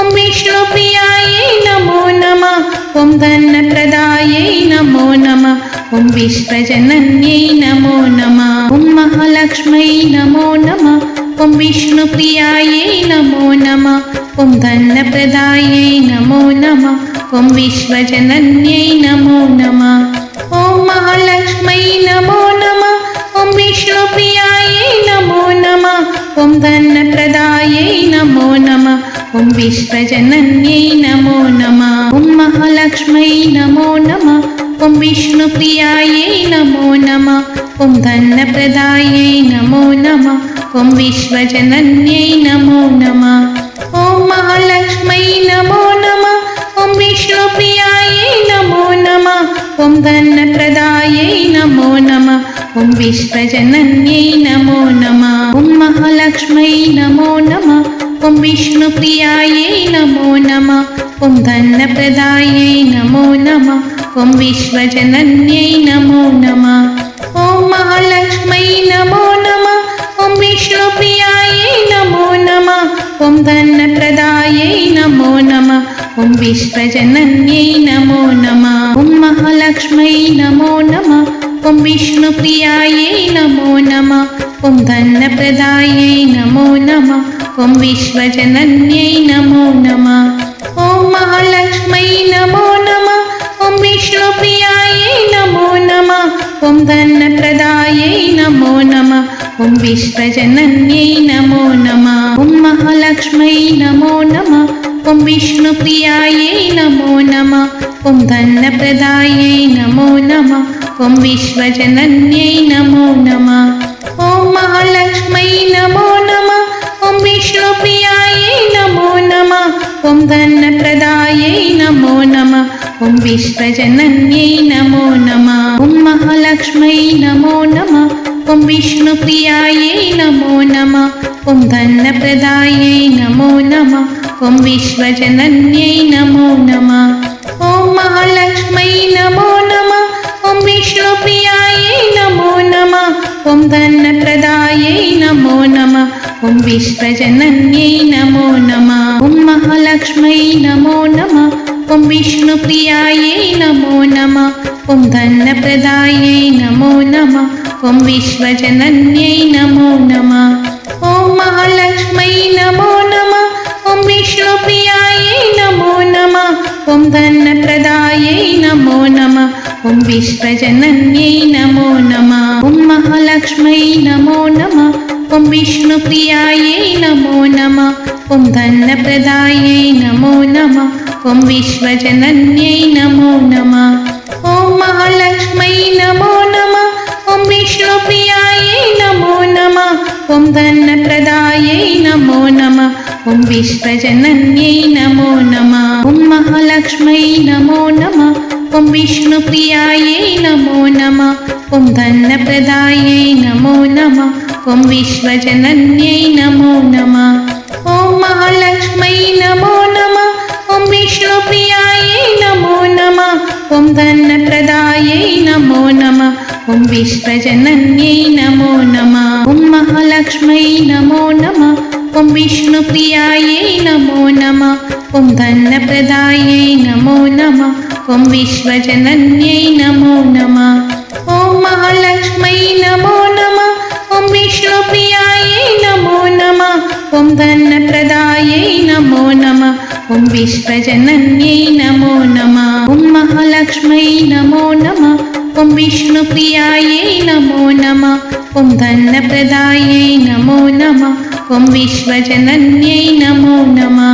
ॐ विष्णुप्रियायै नमो नमः ॐ धनप्रदायै नमो नमः ॐ विश्वजनन्यै नमो नमः ॐ महालक्ष्मै नमो नमः ॐ विष्णुप्रियायै नमो नमः ॐ धनप्रदायै नमो नमः ॐ विश्वजनन्यै नमो नमः ॐ महालक्ष्मै नमो नमः ॐ विष्णुप्रियायै नमो नमः ॐ धनप्रदायै नमो नमः ॐ विश्वजनन्यै नमो नमः ॐ महालक्ष्मै नमो नमः ॐ विष्णुप्रियायै नमो नमः ॐ धनप्रदायै नमो नमः ॐ विश्वजनन्यै नमो नमः ॐ महालक्ष्मै नमो नमः ॐ विष्णुप्रियायै नमो नमः ॐ धनप्रदायै नमो नमः ॐ विश्वजनन्यै नमो नमः ॐ महालक्ष्मै नमो नमः ॐ विष्णुप्रियायै नमो नमः ॐ धनप्रदायै नमो नमः ॐ विश्वजनन्यै नमो नमः ॐ महालक्ष्मै नमो नमः ॐ विष्णुप्रियायै नमो नमः ॐ धनप्रदायै नमो नमः ॐ विश्वजनन्यै नमो नमः ॐ महालक्ष्मै नमो नमः ॐ विष्णुप्रियायै नमो नमः ॐ धनप्रदायै नमो नमः ॐ विश्वजनन्यै नमो नमः ॐ महालक्ष्मै नमो नमः ॐ विष्णुप्रियायै ॐ धनप्रदायै नमो नमः ॐ विश्वजनन्यै नमो नमः ॐ महालक्ष्म्यै नमो नमः ॐ विष्णुप्रियायै नमो नमः ॐ धनप्रदायै नमो नमः ॐ विश्वजनन्यै नमो नमः ॐ महालक्ष्म्यै नमो नमः ॐ विष्णुप्रियायै नमो नमः ॐ धनप्रदायै नमो नमः ॐ विश्वजनन्यै नमो नमः ॐ महालक्ष्म्यै नमो नमः ॐ विष्णुप्रियायै नमो नमः ॐ धनप्रदायै नमो नमः ॐ विश्वजनन्यै नमो नमः ॐ महालक्ष्म्यै नमो नमः ॐ विष्णुप्रियायै नमो नमः ॐ धनप्रदायै नमो नमः ॐ विश्वजनन्यै नमो नमः ॐ महालक्ष्म्यै नमो नमः ॐ विष्णुप्रियायै नमो नमः ॐ धनप्रदायै नमो नमः ॐ विश्वजनन्यै नमो नमः ॐ महालक्ष्म्यै नमो नमः ॐ विष्णुप्रियायै नमो नमः ॐ धनप्रदायै नमो नमः ॐ विश्वजनन्यै नमो नमः ॐ महालक्ष्म्यै नमो नमः ॐ विष्णुप्रियायै नमो नमः ॐ धनप्रदायै नमो नमः ॐ विश्वजनन्यै नमो नमः ॐ महालक्ष्म्यै नमो नमः ॐ विष्णुप्रियायै नमो नमः ॐ धनप्रदायै नमो नमः ॐ विश्वजनन्यै नमो नमः ॐ महालक्ष्म्यै नमो नमः ॐ विष्णुप्रियायै नमो नमः ॐ धनप्रदायै नमो नमः ॐ विश्वजनन्यै नमो नमः ॐ महालक्ष्म्यै नमो नमः ॐ विष्णुप्रियायै नमो नमः ॐ धनप्रदायै नमो नमः ॐ विश्वजनन्यै नमो नमः ॐ महालक्ष्म्यै नमो नमः ॐ विष्णुप्रियायै नमो नमः ॐ धनप्रदायै नमो नमः ॐ विश्वजनन्यै नमो नमः ॐ महालक्ष्म्यै नमो नमः ॐ विष्णुप्रियायै नमो नमः ॐ धनप्रदायै नमो नमः ॐ विश्वजनन्यै नमो नमः ॐ महालक्ष्म्यै नमो नमः ॐ विष्णुप्रियायै नमो नमः ॐ धनप्रदायै नमो नमः ॐ विश्वजनन्यै नमो नमः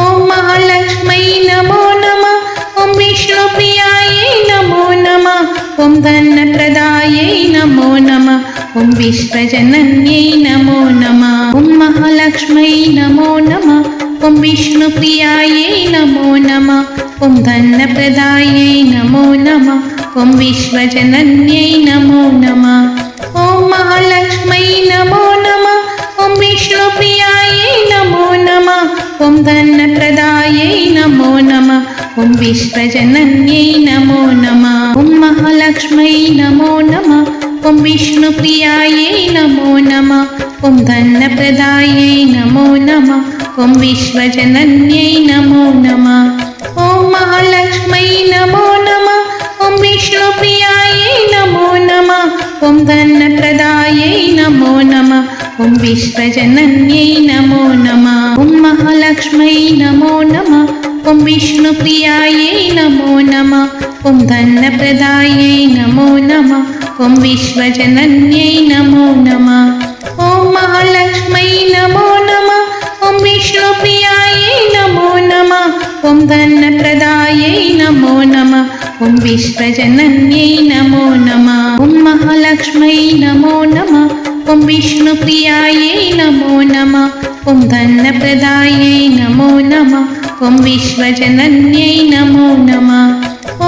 ॐ महालक्ष्म्यै नमो नमः ॐ विष्णुप्रियायै नमो नमः ॐ धनप्रदायै नमो नमः ॐ विश्वजनन्यै नमो नमः ॐ महालक्ष्म्यै नमो नमः ॐ विष्णुप्रियायै नमो नमः ॐ धनप्रदायै नमो नमः ॐ विश्वजनन्यै नमो नमः ॐ महालक्ष्म्यै नमो नमः ॐ विष्णुप्रियायै नमो नमः ॐ धनप्रदायै नमो नमः ॐ विश्वजनन्यै नमो नमः ॐ महालक्ष्म्यै नमो नमः ॐ विष्णुप्रियायै नमो नमः ॐ धनप्रदायै नमो नमः ॐ विश्वजनन्यै नमो नमः ॐ महालक्ष्म्यै नमो नमः ॐ विष्णुप्रियायै नमो नमः ॐ धनप्रदायै नमो नमः ॐ विश्वजनन्यै नमो नमः ॐ महालक्ष्म्यै नमो नमः ॐ विष्णुप्रियायै नमो नमः ॐ धनप्रदायै नमो नमः ॐ विश्वजनन्यै नमो नमः ॐ महालक्ष्म्यै नमो नमः ॐ विष्णुप्रियायै नमो नमः ॐ धनप्रदायै नमो नमः ॐ विश्वजनन्यै नमो नमः ॐ महालक्ष्म्यै नमो नमः ॐ विष्णुप्रियायै नमो नमः ॐ धनप्रदायै नमो नमः ॐ विश्वजनन्यै नमो नमः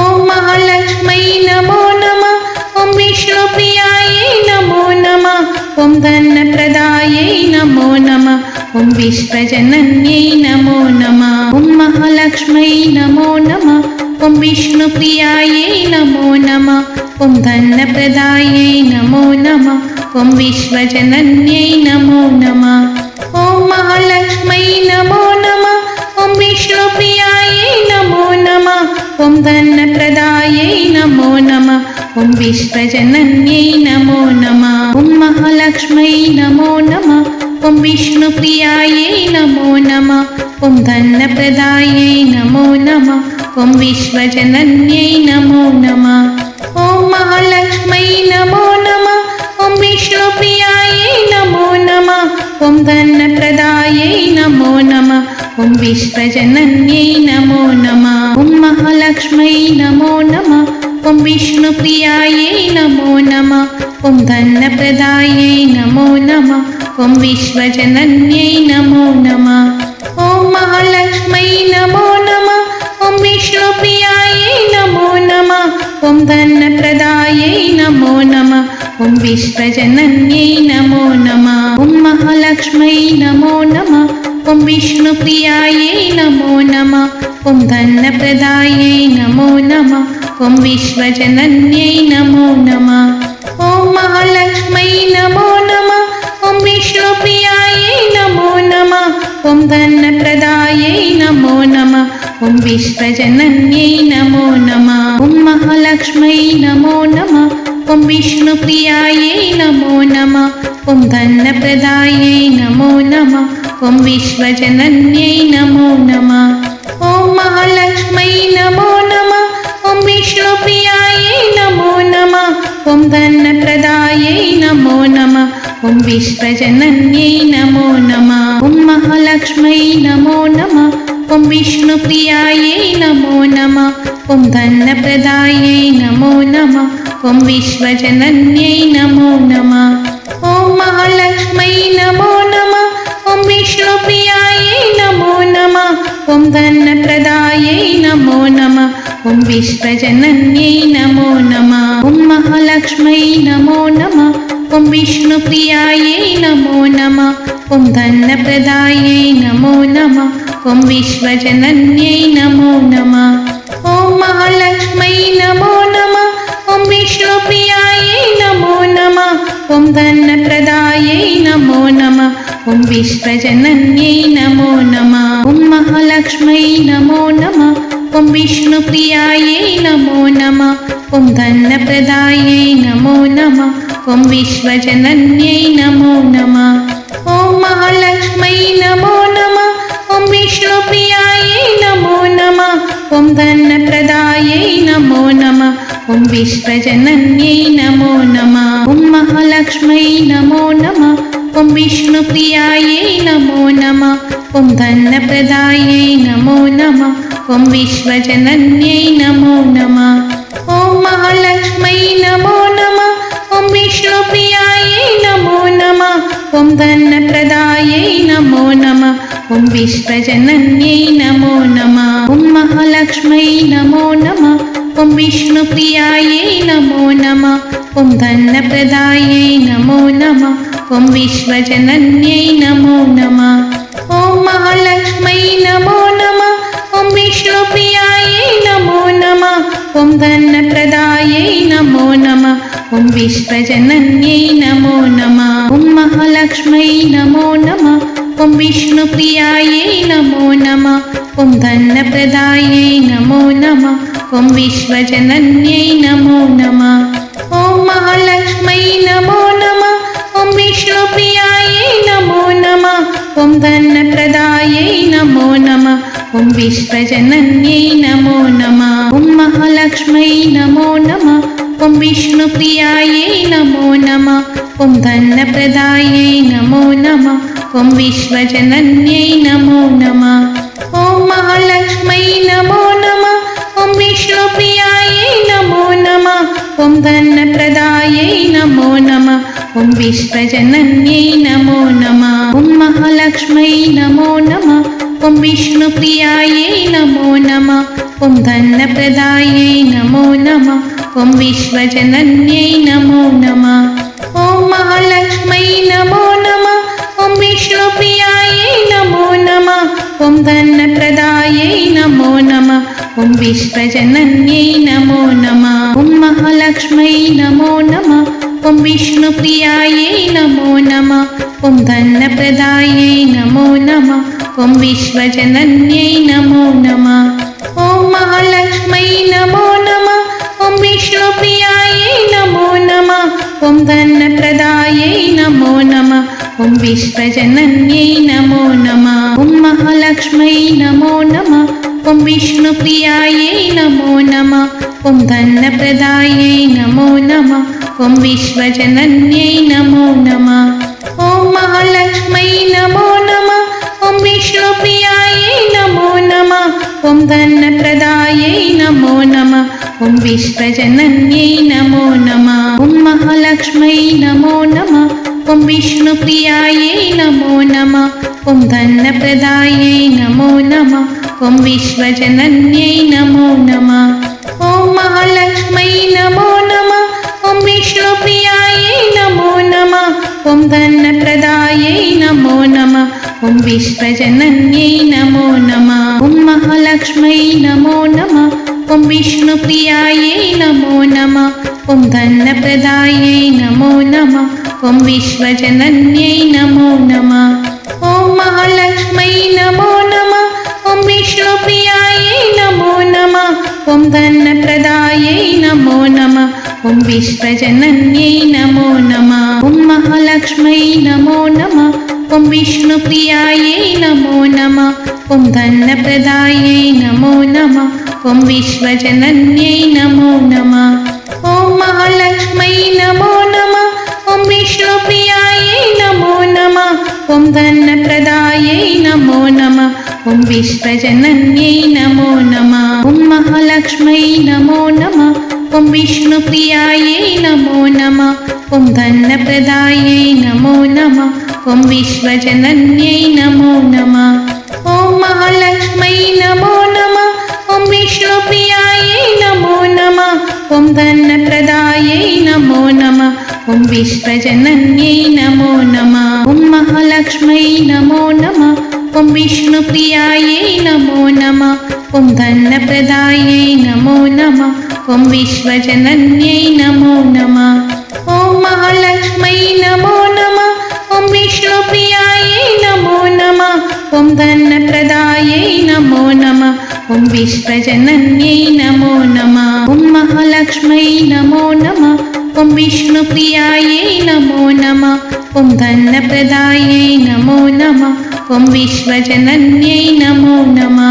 ॐ महालक्ष्म्यै नमो नमः ॐ विष्णुप्रियायै नमो नमः ॐ धनप्रदायै नमो नमः ॐ विश्वजनन्यै नमो नमः ॐ महालक्ष्म्यै नमो नमः ॐ विष्णुप्रियायै नमो नमः ॐ धनप्रदायै नमो नमः ॐ विश्वजनन्यै नमो नमः ॐ महालक्ष्म्यै नमो नमः ॐ विष्णुप्रियायै नमो नमः ॐ धनप्रदायै नमो नमः ॐ विश्वजनन्यै नमो नमः ॐ महालक्ष्म्यै नमो नमः ॐ विष्णुप्रियायै नमो नमः ॐ धनप्रदायै नमो नमः ॐ विश्वजनन्यै नमो नमः ॐ महालक्ष्मै नमो नमः। ॐ विष्णुप्रियायै नमो नमः। ॐ धनप्रदायै नमो नमः। ॐ विश्वजनन्यै नमो नमः। ॐ महालक्ष्मै नमो नमः। ॐ विष्णुप्रियायै नमो नमः। ॐ धनप्रदायै नमो नमः। ॐ विश्वजनन्यै नमो नमः। ॐ महालक्ष्मै नमो नमः। ॐ विष्णुप्रियायै नमो नमः। ॐ धनप्रदायै नमो नमः। ॐ विश्वजनन्यै नमो नमः। ॐ महालक्ष्मै नमो नमः। ॐ विष्णुप्रियायै नमो नमः। ॐ धनप्रदायै नमो नमः। ॐ विश्वजनन्यै नमो नमः। ॐ महालक्ष्मै नमो नमः। ॐ विष्णुप्रियायै नमो नमः। ॐ धनप्रदायै नमो नमः। ॐ विश्वजनन्यै नमो नमः। ॐ महालक्ष्मै नमो नमः। ॐ विष्णुप्रियायै नमो नमः। ॐ धनप्रदायै नमो नमः। ॐ विश्वजनन्यै नमो नमः। ॐ महालक्ष्मै नमो नमः। ॐ विष्णुप्रियायै नमो नमः। ॐ धनप्रदायै नमो नमः। ॐ विश्वजनन्यै नमो नमः। ॐ महालक्ष्मै नमो नमः। ॐ विष्णुप्रियायै नमो नमः। ॐ धनप्रदायै नमो नमः। ॐ विश्वजनन्यै नमो नमः। ॐ महालक्ष्मै नमो नमः। ॐ विष्णुप्रियायै नमो नमः। ॐ धनप्रदायै नमो नमः। ॐ विश्वजनन्यै नमो नमः। ॐ महालक्ष्मै नमो नमः। ॐ विष्णुप्रियायै नमो नमः। ॐ धनप्रदायै नमो नमः। ॐ विश्वजनन्यै नमो नमः। ॐ महालक्ष्मै नमो नमः। ॐ विष्णुप्रियायै नमो नमः। ॐ धनप्रदायै नमो नमः। ॐ विश्वजनन्यै नमो नमः। ॐ महालक्ष्मै नमो नमः। ॐ विष्णुप्रियायै नमो नमः। ॐ धनप्रदायै नमो नमः। ॐ विश्वजनन्यै नमो नमः। ॐ महालक्ष्मै नमो नमः। ॐ विष्णुप्रियायै नमो नमः। ॐ धनप्रदायै नमो नमः। ॐ विश्वजनन्यै नमो नमः। ॐ महालक्ष्मै नमो नमः। ॐ विष्णुप्रियायै नमो नमः। ॐ धनप्रदायै नमो नमः। ॐ विश्वजनन्यै नमो नमः। ॐ महालक्ष्मै नमो नमः। ॐ विष्णुप्रियायै नमो नमः। ॐ धनप्रदायै नमो नमः। ॐ विश्वजनन्यै नमो नमः। ॐ महालक्ष्मै नमो नमः। ॐ विष्णुप्रियायै नमो नमः। ॐ धनप्रदायै नमो नमः। ॐ विश्वजनन्यै नमो नमः। ॐ महालक्ष्मै नमो नमः। ॐ विष्णुप्रियायै नमो नमः। ॐ धनप्रदायै नमो नमः। ॐ विश्वजनन्यै नमो नमः। ॐ महालक्ष्मै नमो नमः। ॐ विष्णुप्रियायै नमो नमः। ॐ धनप्रदायै नमो नमः। ॐ विश्वजनन्यै नमो नमः। ॐ महालक्ष्मै नमो नमः। ॐ विष्णुप्रियायै नमो नमः। ॐ धनप्रदायै नमो नमः। ॐ विश्वजनन्यै नमो नमः। ॐ महालक्ष्मै नमो नमः। ॐ विष्णुप्रियायै नमो नमः। ॐ धनप्रदायै नमो नमः। ॐ विश्वजनन्यै नमो नमः। ॐ महालक्ष्मै नमो नमः। ॐ विष्णुप्रियायै नमो नमः। ॐ धनप्रदायै नमो नमः। ॐ विश्वजनन्यै नमो नमः। ॐ महालक्ष्मै नमो नमः। ॐ विष्णुप्रियायै नमो नमः। ॐ धनप्रदायै नमो नमः। ॐ विश्वजनन्यै नमो नमः। ॐ महालक्ष्मै नमो नमः। ॐ विष्णुप्रियायै नमो नमः। ॐ धनप्रदायै नमो नमः। ॐ विश्वजनन्यै नमो नमः। ॐ महालक्ष्मै नमो नमः। ॐ विष्णुप्रियायै नमो नमः। ॐ धनप्रदायै नमो नमः। ॐ विश्वजनन्यै नमो नमः। ॐ महालक्ष्मै नमो नमः। ॐ विष्णुप्रियायै नमो नमः। ॐ धनप्रदायै नमो नमः। ॐ विश्वजनन्यै नमो नमः। ॐ महालक्ष्मै नमो नमः। ॐ विष्णुप्रियायै नमो नमः। ॐ धनप्रदायै नमो नमः ॐ विश्वजनन्यै नमो नमः ॐ महालक्ष्मै नमो नमः ॐ विष्णुप्रियायै नमो नमः ॐ धनप्रदायै नमो नमः ॐ विश्वजनन्यै नमो नमः ॐ महालक्ष्मै नमो नमः ॐ विष्णुप्रियायै नमो नमः ॐ धनप्रदायै नमो नमः ॐ विश्वजनन्यै नमो नमः ॐ महालक्ष्मै नमो नमः ॐ विष्णुप्रियायै नमो नमः ॐ धनप्रदायै नमो नमः ॐ विश्वजनन्यै नमो नमः ॐ महालक्ष्मै नमो नमः ॐ विष्णुप्रियायै नमो नमः ॐ धनप्रदायै नमो नमः ॐ विश्वजनन्यै नमो नमः ॐ महालक्ष्मै नमो नमः ॐ विष्णुप्रियायै नमो नमः ॐ धनप्रदायै नमो नमः ॐ विश्वजनन्यै नमो नमः ॐ महालक्ष्मै नमो नमः ॐ विष्णुप्रियायै नमो नमः ॐ धनप्रदायै नमो नमः ॐ विश्वजनन्यै नमो नमः ॐ महालक्ष्मै नमो नमः ॐ विष्णुप्रियायै नमो नमः ॐ धनप्रदायै नमो नमः ॐ विश्वजनन्यै नमो नमः ॐ महालक्ष्मै नमो नमः ॐ विष्णुप्रियायै नमो नमः ॐ धनप्रदायै नमो नमः ॐ विश्वजनन्यै नमो नमः ॐ महालक्ष्मै नमो नमः ॐ विष्णुप्रियायै नमो नमः ॐ धनप्रदायै नमो नमः ॐ विश्वजनन्यै नमो नमः ॐ महालक्ष्मै नमो नमः ॐ विष्णुप्रियायै नमो नमः ॐ धनप्रदायै नमो नमः ॐ विश्वजनन्यै नमो नमः ॐ महालक्ष्मै नमो नमः ॐ विष्णुप्रियायै नमो नमः ॐ धनप्रदायै नमो नमः ॐ विश्वजनन्यै नमो नमः ॐ महालक्ष्मै नमो नमः ॐ विष्णुप्रियायै नमो नमः ॐ धनप्रदायै नमो नमः ॐ विश्वजनन्यै नमो नमः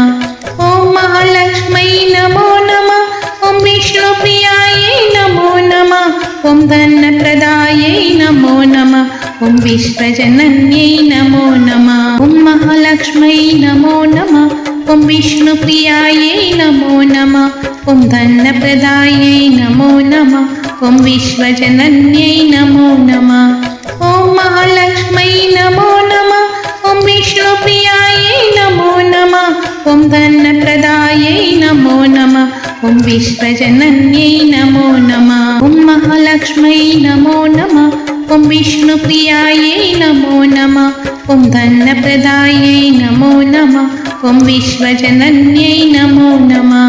ॐ महालक्ष्मै नमो नमः ॐ विष्णुप्रियायै नमो नमः ॐ धनप्रदायै नमो नमः ॐ विश्वजनन्यै नमो नमः ॐ महालक्ष्मै नमो नमः ॐ विष्णुप्रियायै नमो नमः ॐ धनप्रदायै नमो नमः ॐ विश्वजनन्यै नमो नमः ॐ महालक्ष्मै नमो नमः ॐ विष्णुप्रियायै नमो नमः ॐ धनप्रदायै नमो नमः ॐ विश्वजनन्यै नमो नमः ॐ महालक्ष्मै नमो नमः ॐ विष्णुप्रियायै नमो नमः ॐ धनप्रदायै नमो नमः ॐ विश्वजनन्यै नमो नमः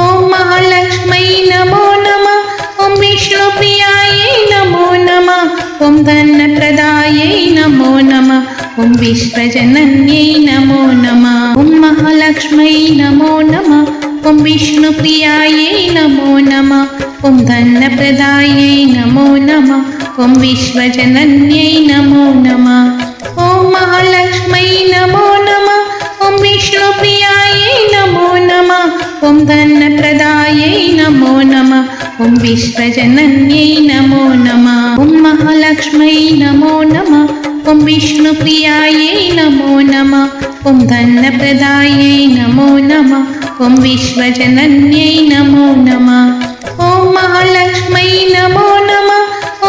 ॐ महालक्ष्मै नमो नमः ॐ विष्णुप्रियायै नमो नमः ॐ धनप्रदायै नमो नमः ॐ विश्वजनन्यै नमो नमः ॐ महालक्ष्मै नमो नमः ॐ विष्णुप्रियायै नमो नमः ॐ धनप्रदायै नमो नमः ॐ विश्वजनन्यै नमो नमः ॐ महालक्ष्मै नमो नमः ॐ विष्णुप्रियायै नमो नमः ॐ धनप्रदायै नमो नमः ॐ विश्वजनन्यै नमो नमः ॐ महालक्ष्मै नमो नमः ॐ विष्णुप्रियायै नमो नमः ॐ धनप्रदायै नमो नमः ॐ विश्वजनन्यै नमो नमः ॐ महालक्ष्मै नमो नमः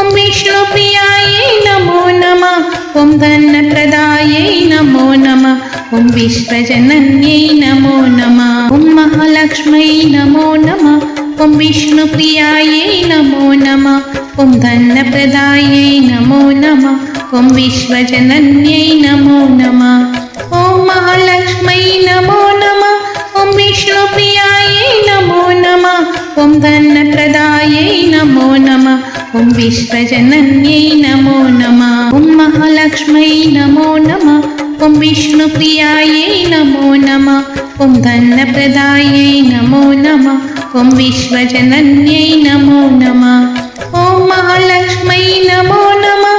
ॐ विष्णुप्रियायै नमो नमः ॐ धनप्रदायै नमो नमः ॐ विश्वजनन्यै नमो नमः ॐ महालक्ष्मै नमो नमः ॐ विष्णुप्रियायै नमो नमः ॐ धनप्रदायै नमो नमः ॐ विश्वजनन्यै नमो नमः ॐ महालक्ष्मै नमो नमः ॐ विष्णुप्रियायै नमो नमः ॐ धनप्रदायै नमो नमः ॐ विश्वजनन्यै नमो नमः ॐ महालक्ष्मै नमो नमः ॐ विष्णुप्रियायै नमो नमः ॐ धनप्रदायै नमो नमः ॐ विश्वजनन्यै नमो नमः ॐ महालक्ष्मै नमो नमः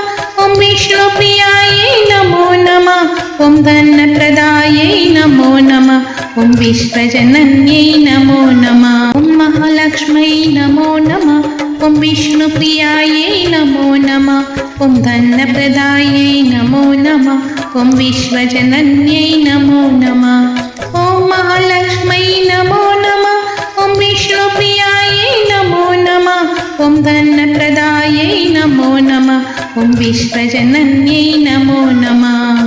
ॐ विष्णुप्रियायै नमो नमः ॐ धनप्रदायै नमो नमः ॐ विश्वजनन्यै नमो नमः ॐ महालक्ष्मै नमो नमः। ॐ विष्णुप्रियायै नमो नमः। ॐ धनप्रदायै नमो नमः। ॐ विश्वजनन्यै नमो नमः। ॐ महालक्ष्मै नमो नमः। ॐ विष्णुप्रियायै नमो नमः। ॐ धनप्रदायै नमो नमः। ॐ विश्वजनन्यै नमो नमः।